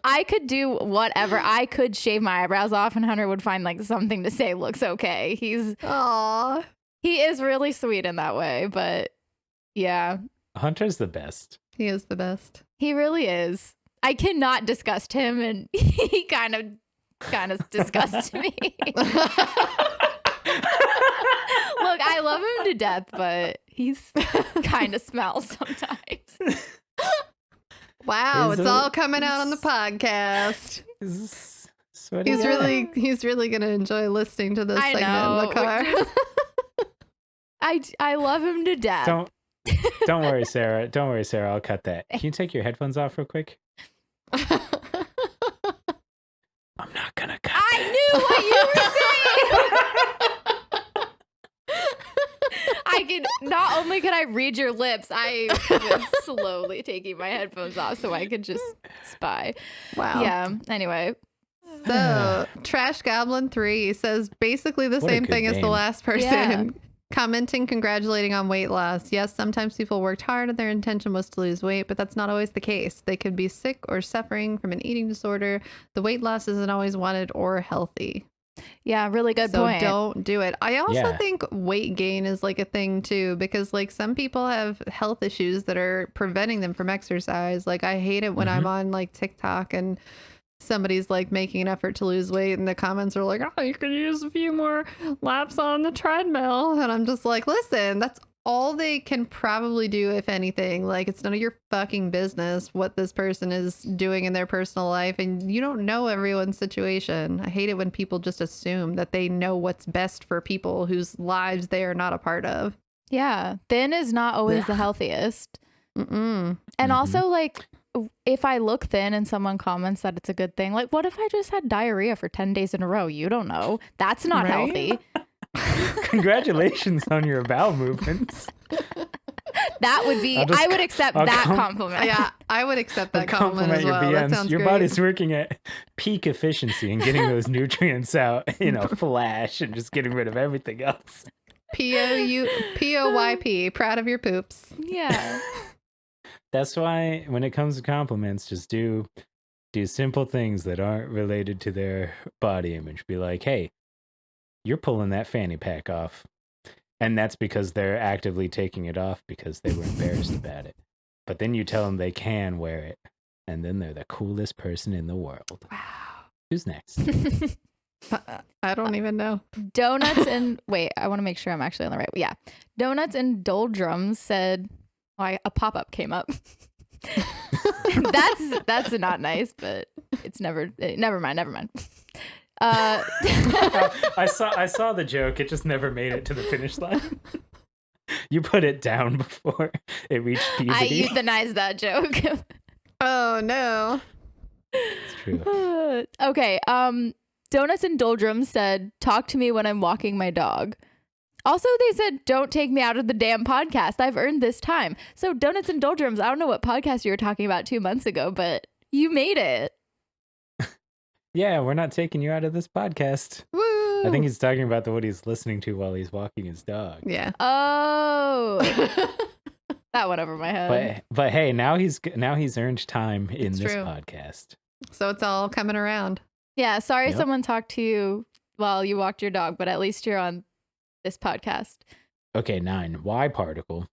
I could do whatever. I could shave my eyebrows off and Hunter would find like something to say looks okay. Aw. He is really sweet in that way, but yeah, Hunter's the best. He is the best. he really is. I cannot disgust him and he kind of disgusts me. Look, I love him to death, but he's kind of smells sometimes. Wow, Is it's it- all coming out on the podcast. Sweaty He's guy. really gonna enjoy listening to this I segment know, in the car. I love him to death. Don't worry, Sarah. Don't worry, Sarah. I'll cut that. Can you take your headphones off real quick? I'm not gonna cut. I knew what you were saying. I could not only could I read your lips, I was slowly taking my headphones off so I could just spy. Wow. Yeah. Anyway. So Trash Goblin 3 says basically the What a same good thing as the name. last person. Yeah. Commenting, congratulating on weight loss. Yes, sometimes people worked hard and their intention was to lose weight, but that's not always the case. They could be sick or suffering from an eating disorder. The weight loss isn't always wanted or healthy. Yeah, really good So point. don't do it. I also Yeah. think weight gain is like a thing too, because like some people have health issues that are preventing them from exercise. Like I hate it when I'm on like TikTok and somebody's like making an effort to lose weight and the comments are like, oh, you could use a few more laps on the treadmill. And I'm just like, listen, that's all they can probably do, if anything. Like, it's none of your fucking business what this person is doing in their personal life. And you don't know everyone's situation. I hate it when people just assume that they know what's best for people whose lives they are not a part of. Yeah. Thin is not always the healthiest. Mm-mm. And Mhm. also, like, if I look thin and someone comments that it's a good thing, like, what if I just had diarrhea for 10 days in a row? You don't know. That's not Right? healthy. Congratulations on your bowel movements. That would be, I'll just- I would accept I'll that com- compliment. Yeah, I would accept that compliment as Compliment your well. That BMs. sounds Your great. body's working at peak efficiency and getting those nutrients out in a flash and just getting rid of everything else. POYP, proud of your poops. Yeah. That's why when it comes to compliments, just do simple things that aren't related to their body image. Be like, hey, you're pulling that fanny pack off. And that's because they're actively taking it off because they were embarrassed about it. But then you tell them they can wear it, and then they're the coolest person in the world. Wow. Who's next? I don't even know. Donuts and wait, I want to make sure I'm actually on the right. Yeah. Donuts and Doldrums said a pop-up came up. that's not nice, but it's never mind. I saw the joke. It just never made it to the finish line. You put it down before it reached puberty. I euthanized that joke. Oh no. It's true. Okay. Donuts and Doldrums said, "Talk to me when I'm walking my dog." Also, they said, "Don't take me out of the damn podcast. I've earned this time." So, Donuts and Doldrums, I don't know what podcast you were talking about 2 months ago, but you made it. Yeah, we're not taking you out of this podcast. Woo! I think he's talking about what he's listening to while he's walking his dog. Yeah. Oh, that went over my head. But hey, now he's earned time in It's this true. podcast. So it's all coming around. Yeah, sorry Yep. someone talked to you while you walked your dog, but at least you're on this podcast. Okay, 9. Y particle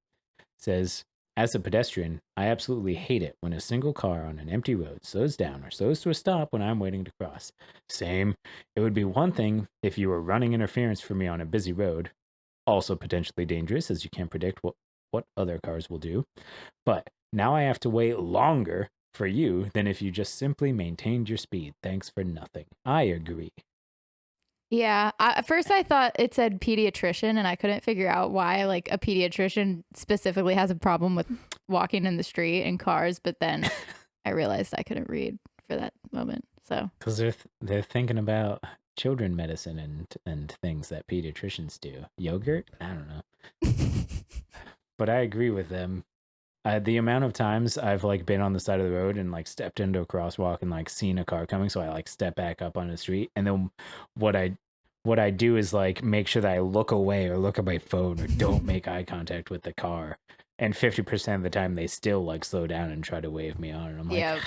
says, as a pedestrian, I absolutely hate it when a single car on an empty road slows down or slows to a stop when I'm waiting to cross. Same. It would be one thing if you were running interference for me on a busy road, also potentially dangerous as you can't predict what other cars will do. But now I have to wait longer for you than if you just simply maintained your speed. Thanks for nothing. I agree. Yeah, at first I thought it said pediatrician, and I couldn't figure out why like a pediatrician specifically has a problem with walking in the street and cars. But then I realized I couldn't read for that moment. So Because they're thinking about children medicine and things that pediatricians do. Yogurt? I don't know. But I agree with them. The amount of times I've like been on the side of the road and like stepped into a crosswalk and like seen a car coming, so I like step back up on the street, and then what I do is like make sure that I look away or look at my phone or don't make eye contact with the car. And 50% of the time they still like slow down and try to wave me on, and I'm like, yeah,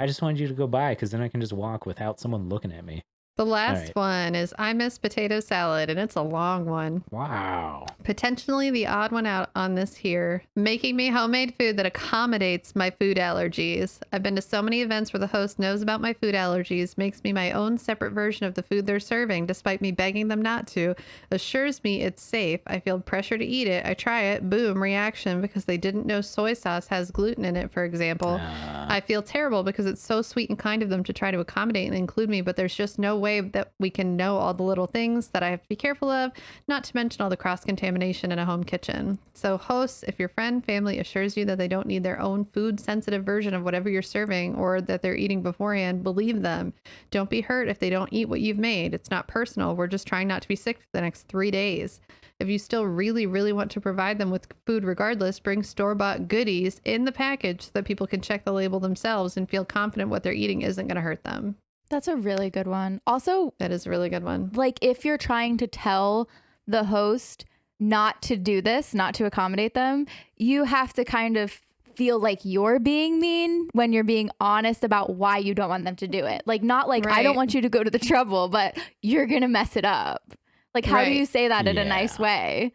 I just wanted you to go by because then I can just walk without someone looking at me. The last right. one is I miss potato salad, and it's a long one. Wow. Potentially the odd one out on this here. Making me homemade food that accommodates my food allergies. I've been to so many events where the host knows about my food allergies, makes me my own separate version of the food they're serving, despite me begging them not to, assures me it's safe. I feel pressure to eat it. I try it. Boom, reaction because they didn't know soy sauce has gluten in it, for example. I feel terrible because it's so sweet and kind of them to try to accommodate and include me, but there's just no way that we can know all the little things that I have to be careful of, not to mention all the cross-contamination in a home kitchen. So hosts, if your friend, family assures you that they don't need their own food-sensitive version of whatever you're serving or that they're eating beforehand, believe them. Don't be hurt if they don't eat what you've made. It's not personal. We're just trying not to be sick for the next 3 days. If you still really, really want to provide them with food regardless, bring store-bought goodies in the package so that people can check the label themselves and feel confident what they're eating isn't going to hurt them. that's a really good one. Also, That is a really good one. like if you're trying to tell the host not to do this, not to accommodate them, you have to kind of feel like you're being mean when you're being honest about why you don't want them to do it. Like not like I don't Right. want you to go to the trouble, but you're going to mess it up. Like how do Right. you say that in a Yeah. nice way?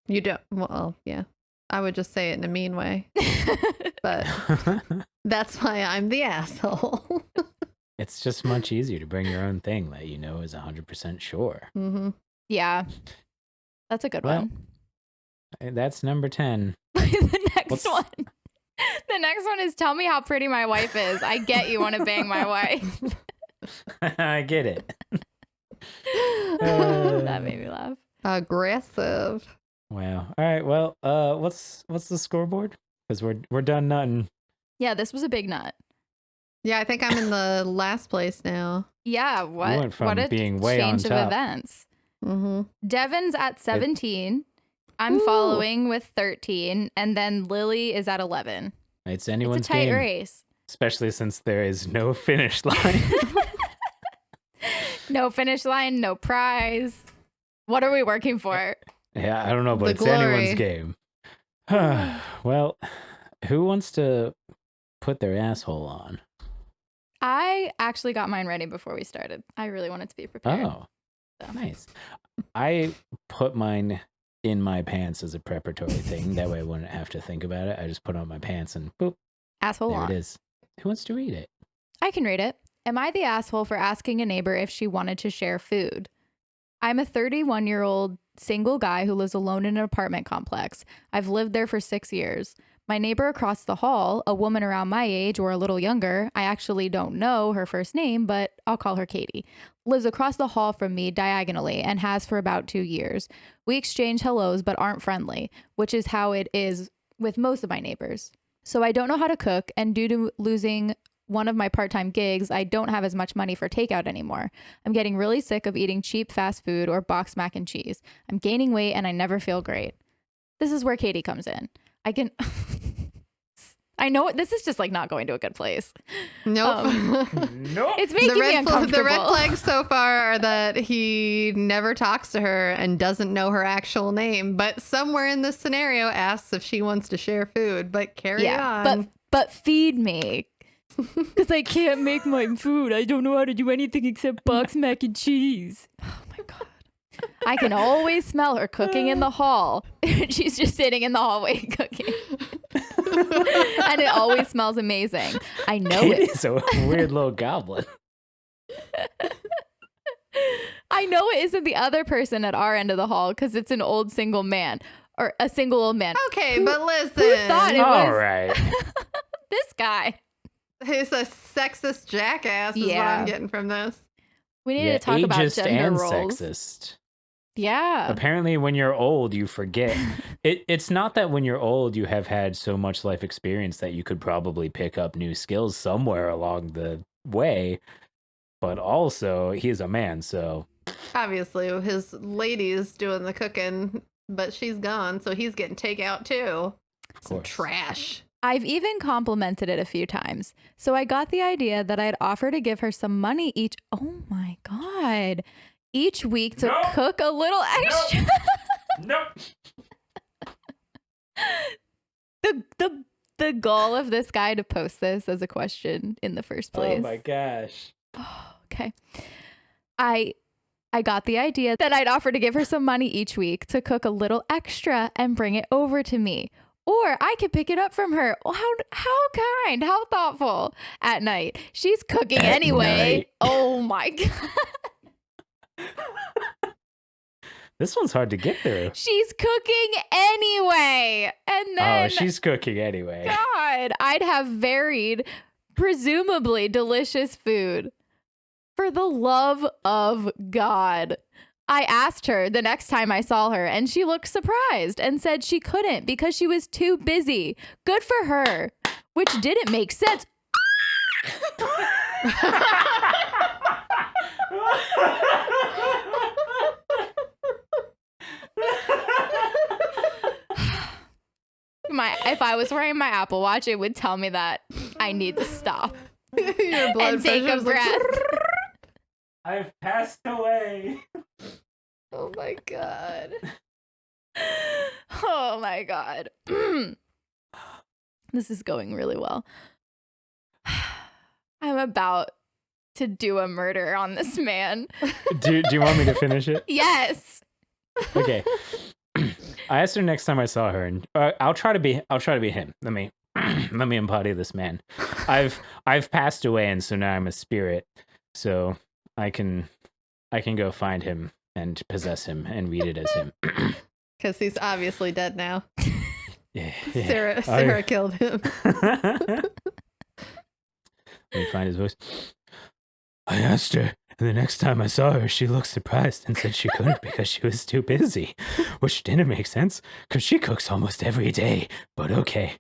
You don't. Well, yeah. I would just say it in a mean way, but that's why I'm the asshole. It's just much easier to bring your own thing that you know is 100% sure. Mm-hmm. Yeah. That's a good Well, one. That's number 10. The next What's- one. The next one is tell me how pretty my wife is. I get you want to bang my wife. I get it. That made me laugh. Aggressive. Wow. All right. Well, what's the scoreboard? Because we're done nutting. Yeah, this was a big nut. Yeah, I think I'm in the last place now. Yeah, what? went from what a being way on change of top. events. Mm-hmm. Devin's at 17. I'm Ooh. following with 13, and then Lily is at 11. It's anyone's It's a tight game, race. especially since there is no finish line. No finish line, no prize. What are we working for? Yeah, I don't know, but The it's anyone's glory. game. Well, who wants to put their asshole on? I actually got mine ready before we started. I really wanted to be prepared. Oh, Nice. I put mine in my pants as a preparatory thing. That way I wouldn't have to think about it. I just put on my pants and boop, Asshole there on. it is. Who wants to read it? I can read it. Am I the asshole for asking a neighbor if she wanted to share food? I'm a 31-year-old single guy who lives alone in an apartment complex. I've lived there for 6 years. My neighbor across the hall, a woman around my age or a little younger, I actually don't know her first name, but I'll call her Katie, lives across the hall from me diagonally and has for about 2 years. We exchange hellos but aren't friendly, which is how it is with most of my neighbors. So I don't know how to cook, and due to losing one of my part-time gigs, I don't have as much money for takeout anymore. I'm getting really sick of eating cheap fast food or boxed mac and cheese. I'm gaining weight and I never feel great. This is where Katie comes in. I know this is just like not going to a good place. Nope. Nope. It's making me uncomfortable. The red flags so far are that he never talks to her and doesn't know her actual name, but somewhere in this scenario asks if she wants to share food. But carry on. But feed me. Because I can't make my food. I don't know how to do anything except box mac and cheese. Oh my God. I can always smell her cooking in the hall. She's just sitting in the hallway cooking. And it always smells amazing. I know it. It is a weird little goblin. I know it isn't the other person at our end of the hall because it's an old single man or a single old man. Okay, but listen. Who thought it was All right. this guy? He's a sexist jackass is what I'm getting from this. We need to talk about ageist gender and roles. sexist. Yeah. Apparently, when you're old, you forget. It's not that when you're old, you have had so much life experience that you could probably pick up new skills somewhere along the way. But also, he's a man, so. Obviously, his lady's doing the cooking, but she's gone, so he's getting takeout too. Some trash. I've even complimented it a few times. So I got the idea that I'd offer to give her some money each. Oh my God. Each week to cook a little extra. Nope. The goal of this guy to post this as a question in the first place. Oh my gosh. Oh, okay. I got the idea that I'd offer to give her some money each week to cook a little extra and bring it over to me. Or I could pick it up from her. How kind, how thoughtful. At night. She's cooking anyway. Night. Oh my God. This one's hard to get through. She's cooking anyway. And then Oh, she's cooking anyway. God, I'd have varied, presumably delicious food. For the love of God. I asked her the next time I saw her, and she looked surprised and said she couldn't because she was too busy. Good for her, which didn't make sense. If I was wearing my Apple Watch, it would tell me that I need to stop Your blood and take a pressure's like, breath. I've passed away. oh my God. Oh my God. This is going really well. I'm about to do a murder on this man. Do you want me to finish it? Yes. Okay. I asked her next time I saw her, and I'll try to be him. Let me embody this man. I've passed away, and so now I'm a spirit. So I can go find him and possess him and read it as him. Because he's obviously dead now. Yeah. Sarah killed him. Let me find his voice. I asked her, and the next time I saw her, she looked surprised and said she couldn't because she was too busy, which didn't make sense because she cooks almost every day, but okay.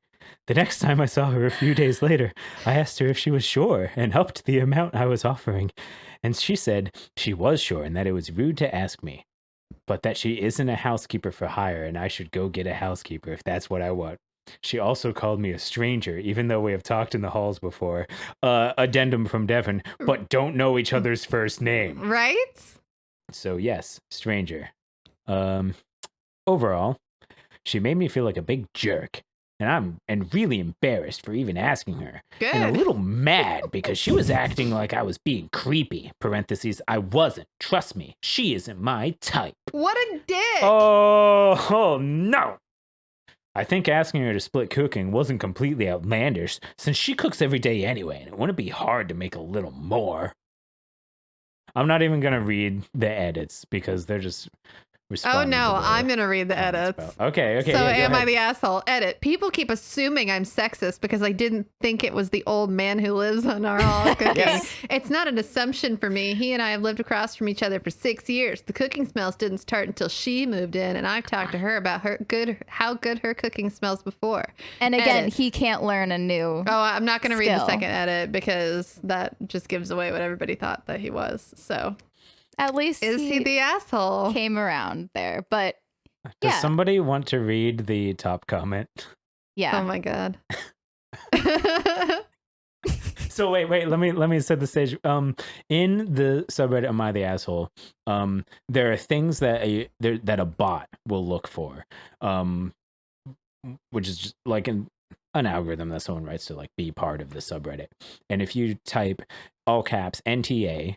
The next time I saw her a few days later, I asked her if she was sure and upped the amount I was offering, and she said she was sure and that it was rude to ask me, but that she isn't a housekeeper for hire and I should go get a housekeeper if that's what I want. She also called me a stranger, even though we have talked in the halls before. Addendum from Devon, but don't know each other's first name. Right? So yes, stranger. Overall, she made me feel like a big jerk. and really embarrassed for even asking her. Good. And a little mad because she was acting like I was being creepy. Parentheses, I wasn't. Trust me, she isn't my type. What a dick. Oh no. I think asking her to split cooking wasn't completely outlandish, since she cooks every day anyway, and it wouldn't be hard to make a little more. I'm not even going to read the edits because they're just Oh responding no, to the I'm gonna read the comments edits. about- Okay, So yeah, go am I ahead. the asshole? Edit. People keep assuming I'm sexist because I didn't think it was the old man who lives on our hall cooking. Yes. It's not an assumption for me. He and I have lived across from each other for 6 years. The cooking smells didn't start until she moved in, and I've talked to her about how good her cooking smells before. And again, Edit. he can't learn a new. Oh, I'm not going to read the Skill. second edit because that just gives away what everybody thought that he was. So, At least is he the asshole? came around there, but Does yeah. somebody want to read the top comment? yeah. Oh my god. So wait, let me set the stage. In the subreddit "Am I the Asshole?" There are things that a bot will look for, which is just like an algorithm that someone writes to like be part of the subreddit. And if you type all caps NTA,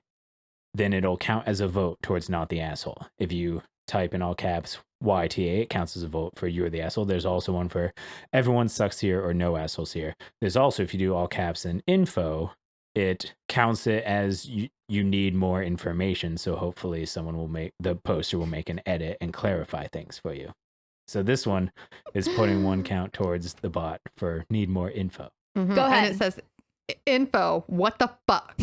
then it'll count as a vote towards not the asshole. If you type in all caps YTA, it counts as a vote for you're the asshole. There's also one for everyone sucks here or no assholes here. There's also, if you do all caps and info, it counts it as you need more information. So hopefully the poster will make an edit and clarify things for you. So this one is putting one count towards the bot for need more info. Mhm. Go ahead. And it says info. What the fuck?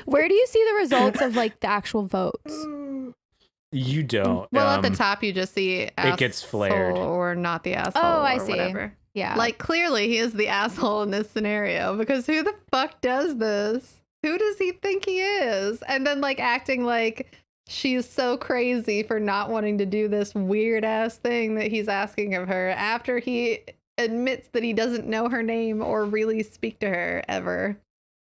Where do you see the results of like the actual votes? You don't. Well, at the top you just see it gets flared. asshole or not the asshole. Oh, I or see. Whatever. Yeah. Like clearly he is the asshole in this scenario because who the fuck does this? Who does he think he is? And then like acting like she's so crazy for not wanting to do this weird ass thing that he's asking of her after he admits that he doesn't know her name or really speak to her ever.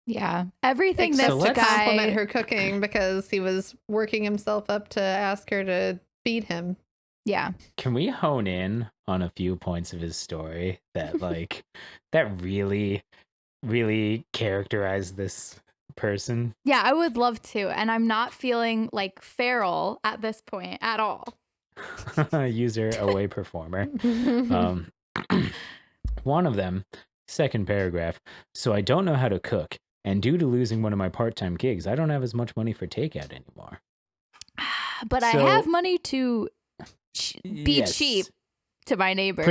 yeah. Everything Except this to compliment guy. her cooking because he was working himself up to ask her to feed him. Yeah. Can we hone in on a few points of his story that like that really characterize this person? Yeah, I would love to. And I'm not feeling like feral at this point at all. User away performer. One of them, second paragraph. So I don't know how to cook, and due to losing one of my part-time gigs, I don't have as much money for takeout anymore. But I So- have money to be Yes. cheap to my neighbor.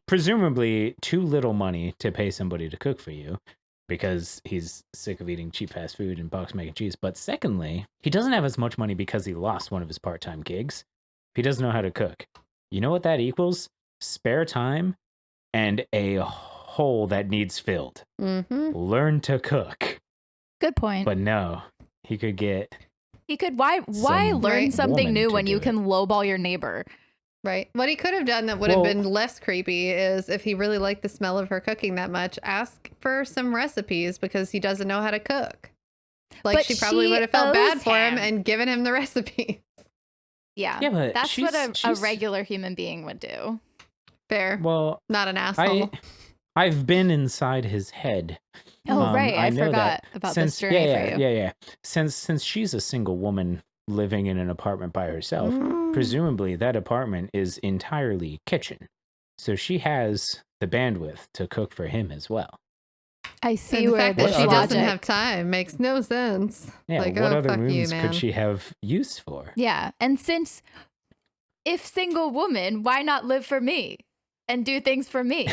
Presumably too little money to pay somebody to cook for you because he's sick of eating cheap fast food and box mac and cheese. But secondly, he doesn't have as much money because he lost one of his part-time gigs. He doesn't know how to cook. You know what that equals? Spare time and a hole that needs filled. Mm-hmm. Learn to cook. Good point. But no, he could get He could why some learn right something woman new to when you do can lowball your neighbor? Right. What he could have done that would Well- have been less creepy is if he really liked the smell of her cooking that much, ask for some recipes because he doesn't know how to cook. Like But she probably she would have felt bad owes for him him. and given him the recipe. Yeah. Yeah, but That's what a she's- regular human being would do. Fair. well, Not an asshole. I've been inside his head. Oh, right. I know forgot that about since, this journey yeah, for you. Yeah. Since she's a single woman living in an apartment by herself, Mm. presumably that apartment is entirely kitchen. So she has the bandwidth to cook for him as well. I see And the where fact that this she logic. doesn't have time makes no sense. Yeah, Like, what oh, other fuck you, rooms man. could she have use for? Yeah. And since if single woman, why not live for me and do things for me?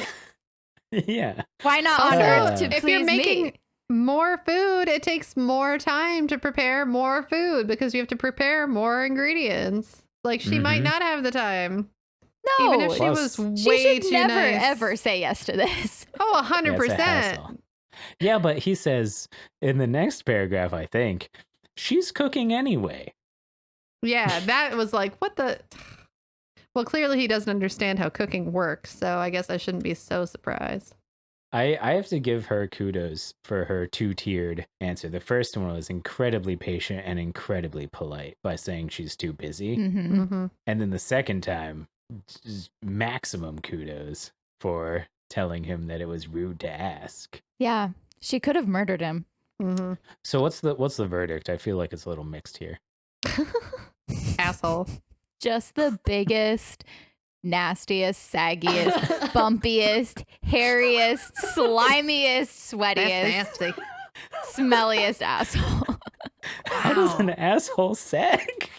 Yeah. Why not on Also, earth to if you're please making me? more food, it takes more time to prepare more food because you have to prepare more ingredients. Like she might Mhm. not have the time. No. Even if she Plus- was She way should too never nice. ever say yes to this. Oh, Yeah, it's a 100%. hassle. Yeah, but he says in the next paragraph, I think, she's cooking anyway. Yeah, that was like, what the? Well, clearly he doesn't understand how cooking works, so I guess I shouldn't be so surprised. I have to give her kudos for her two-tiered answer. The first one was incredibly patient and incredibly polite by saying she's too busy. Mm-hmm. Mm-hmm. And then the second time just maximum kudos for telling him that it was rude to ask. Yeah, she could have murdered him. Mm-hmm. So what's the verdict? I feel like it's a little mixed here. Asshole. Just the biggest, nastiest, saggiest, bumpiest, hairiest, slimiest, That's sweatiest, nasty. smelliest asshole. How does an asshole sag?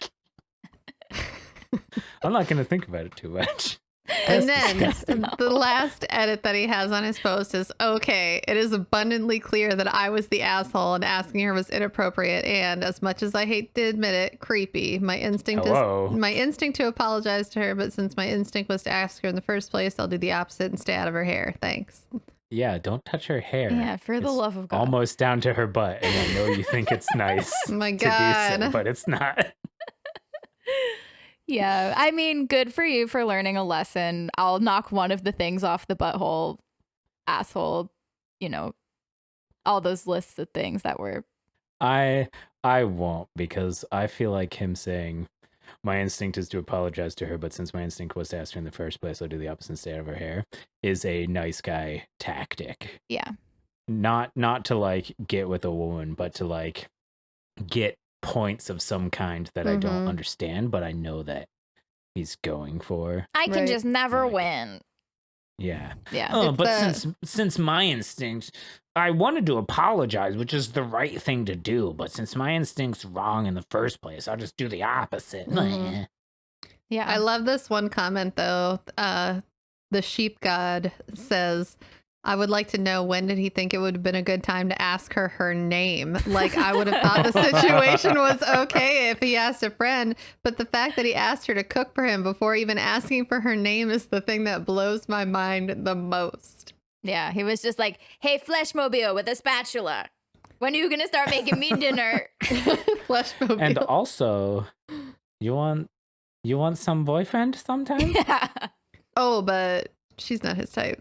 I'm not gonna think about it too much. And That's then disgusting. the last edit that he has on his post is, okay, it is abundantly clear that I was the asshole and asking her was inappropriate. And as much as I hate to admit it, creepy. My instinct to apologize to her. But since my instinct was to ask her in the first place, I'll do the opposite and stay out of her hair. Thanks. Yeah, don't touch her hair. Yeah, for the It's love of God. almost down to her butt, and I know you think it's nice Oh my to do so, God. but it's not. Yeah, I mean, good for you for learning a lesson. I'll knock one of the things off the butthole, asshole, all those lists of things that were. I won't, because I feel like him saying my instinct is to apologize to her, but since my instinct was to ask her in the first place, I'll do the opposite and stay out of her hair, is a nice guy tactic. Yeah. Not to like get with a woman, but to like get points of some kind that I don't understand, but I know that he's going for. I can Right. just never Like- win. Yeah. Yeah. Oh, It's but the- since my instincts, I wanted to apologize, which is the right thing to do. But since my instinct's wrong in the first place, I'll just do the opposite. Mhm. Yeah. I love this one comment, though. The sheep god says, I would like to know, when did he think it would have been a good time to ask her name? Like, I would have thought the situation was okay if he asked a friend, but the fact that he asked her to cook for him before even asking for her name is the thing that blows my mind the most. Yeah. He was just like, hey, Fleshmobile with a spatula. When are you going to start making me dinner? Fleshmobile. And also, you want some boyfriend sometime? Yeah. Oh, but she's not his type.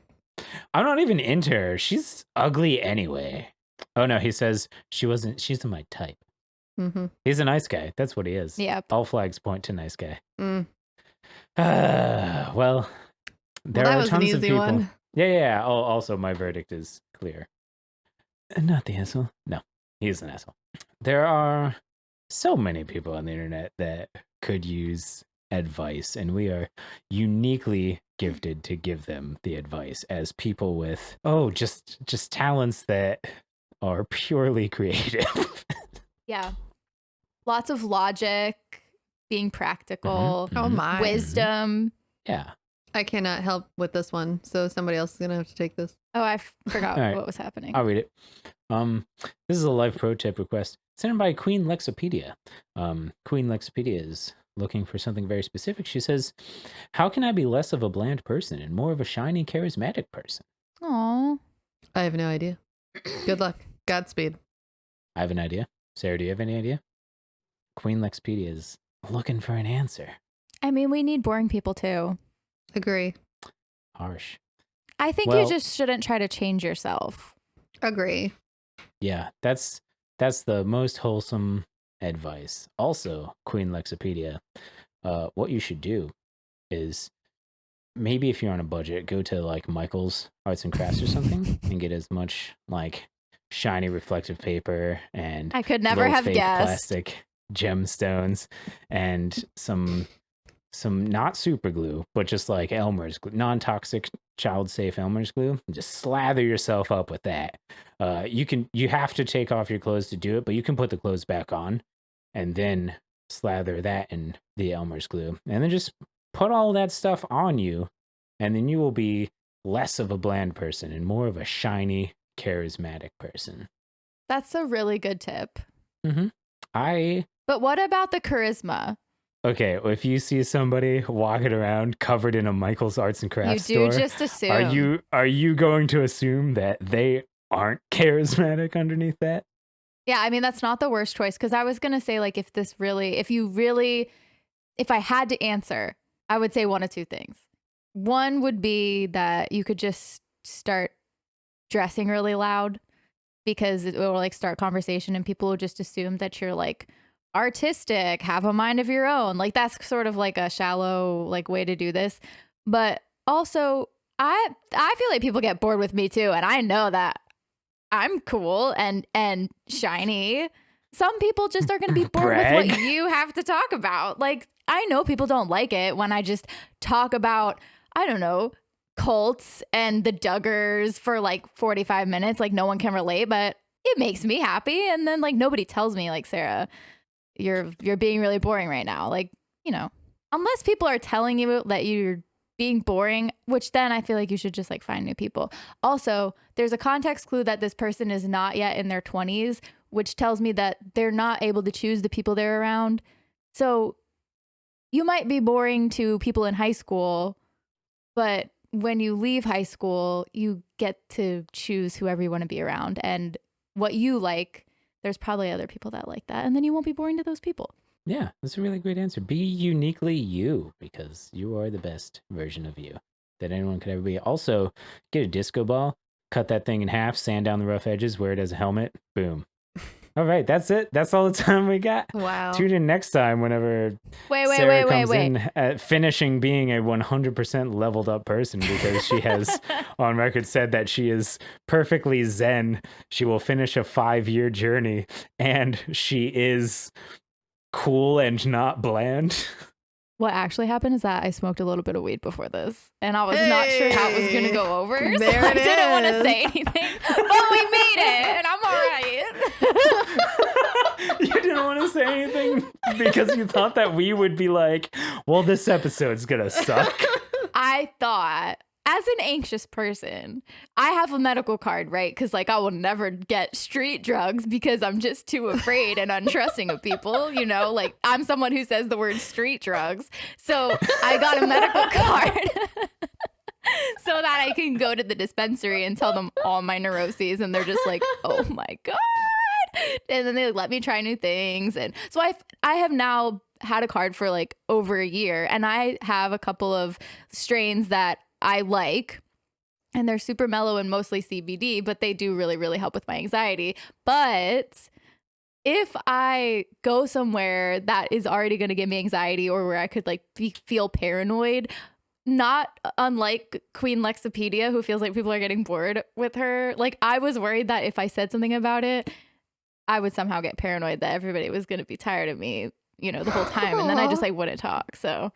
I'm not even into her. She's ugly anyway. Oh no, he says she's my type. Mm-hmm. He's a nice guy. That's what he is. Yep. All flags point to nice guy. Mm. Well, there That are was an tons of easy people. one. Yeah. Oh, also, my verdict is clear. Not the asshole. No, he's an asshole. There are so many people on the internet that could use advice, and we are uniquely gifted to give them the advice as people with just talents that are purely creative. Yeah. Lots of logic, being practical, Oh my. wisdom. Yeah. I cannot help with this one, so somebody else is going to have to take this. Oh, I forgot All right. what was happening. I'll read it. This is a live pro tip request sent in by Queen Lexopedia. Queen Lexopedia is looking for something very specific. She says, how can I be less of a bland person and more of a shiny, charismatic person? Aw. I have no idea. Good luck. Godspeed. I have an idea. Sarah, do you have any idea? Queen Lexopedia is looking for an answer. I mean, we need boring people too. Agree. Harsh. I think Well- you just shouldn't try to change yourself. Agree. Yeah, that's the most wholesome advice. Also, Queen Lexopedia, what you should do is maybe if you're on a budget, go to like Michael's Arts and Crafts or something and get as much like shiny reflective paper and I could never little have fake guessed. plastic gemstones and some not super glue, but just like Elmer's glue, non-toxic, child-safe Elmer's glue. Just slather yourself up with that. You have to take off your clothes to do it, but you can put the clothes back on and then slather that in the Elmer's glue, and then just put all that stuff on you, and then you will be less of a bland person and more of a shiny, charismatic person. That's a really good tip. But what about the charisma? Okay, if you see somebody walking around covered in a Michael's Arts and You Crafts do store, just assume. are you going to assume that they aren't charismatic underneath that? Yeah, I mean, that's not the worst choice, because I was going to say, like, if I had to answer, I would say one of two things. One would be that you could just start dressing really loud, because it will like start conversation and people will just assume that you're like artistic, have a mind of your own. Like that's sort of like a shallow like way to do this. But also I feel like people get bored with me too, and I know that I'm cool and shiny. Some people just are going to be bored with what you have to talk about. Like I know people don't like it when I just talk about, I don't know, cults and the Duggars for like 45 minutes. Like no one can relate, but it makes me happy. And then like nobody tells me like, Sarah, you're being really boring right now. Like, you know, unless people are telling you that you're being boring, which then I feel like you should just like find new people. Also, there's a context clue that this person is not yet in their 20s, which tells me that they're not able to choose the people they're around. So you might be boring to people in high school, but when you leave high school, you get to choose whoever you want to be around. And what you like, there's probably other people that like that. And then you won't be boring to those people. Yeah, that's a really great answer. Be uniquely you, because you are the best version of you that anyone could ever be. Also, get a disco ball, cut that thing in half, sand down the rough edges, wear it as a helmet. Boom. All right, that's it. That's all the time we got. Wow. Tune in next time whenever Sarah comes in at finishing being a 100% leveled up person, because she has on record said that she is perfectly zen. She will finish a 5-year journey, and she is cool and not bland. What actually happened is that I smoked a little bit of weed before this, and I was not sure how it was going to go over. There so I it didn't want to is. say anything, but we made it, and I'm all right. You didn't want to say anything because you thought that we would be like, well, this episode's going to suck. I thought, as an anxious person, I have a medical card, right? Because like I will never get street drugs because I'm just too afraid and untrusting of people. You know, like I'm someone who says the word street drugs. So I got a medical card so that I can go to the dispensary and tell them all my neuroses. And they're just like, oh my God. And then they let me try new things. And so I have now had a card for like over a year, and I have a couple of strains that I like, and they're super mellow and mostly CBD, but they do really, really help with my anxiety. But if I go somewhere that is already going to give me anxiety, or where I could like feel paranoid, not unlike Queen Lexipedia, who feels like people are getting bored with her, like I was worried that if I said something about it, I would somehow get paranoid that everybody was going to be tired of me, you know, the whole time. And then I just like wouldn't talk. So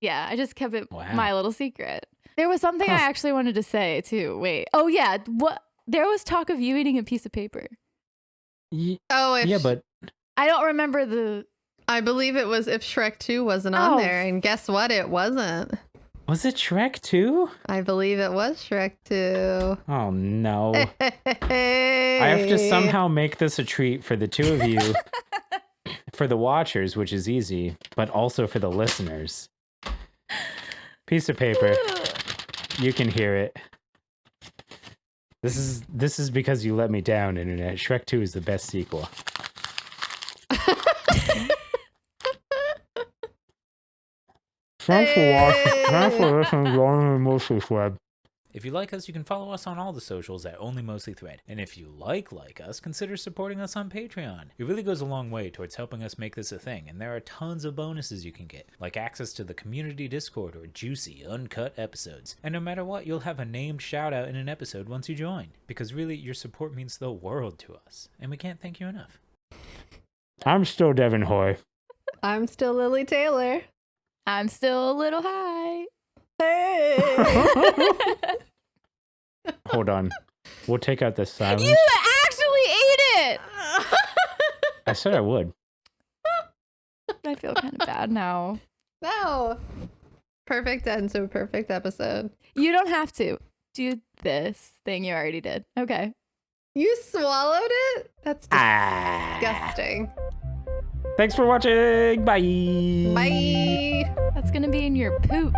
yeah, I just kept it my little secret. There was something I actually wanted to say too. Wait. Oh yeah. What? There was talk of you eating a piece of paper. But I don't remember the. I believe it was if Shrek 2 wasn't on there. And guess what? It wasn't. Was it Shrek 2? I believe it was Shrek 2. Oh no. I have to somehow make this a treat for the two of you, for the watchers, which is easy, but also for the listeners. Piece of paper. You can hear it. This is because you let me down, Internet. Shrek 2 is the best sequel. Thanks for listening to Only Mostly Thread. If you like us, you can follow us on all the socials at Only Mostly Thread. And if you like us, consider supporting us on Patreon. It really goes a long way towards helping us make this a thing, and there are tons of bonuses you can get, like access to the community Discord or juicy, uncut episodes. And no matter what, you'll have a named shout out in an episode once you join, because really, your support means the world to us, and we can't thank you enough. I'm still Devin Hoy. I'm still Lily Taylor. I'm still a little high. Hey. Hold on. We'll take out the silence. You actually ate it! I said I would. I feel kind of bad now. No. Perfect end to a perfect episode. You don't have to do this thing you already did. Okay. You swallowed it? That's disgusting. Thanks for watching. Bye. Bye. That's gonna be in your poop.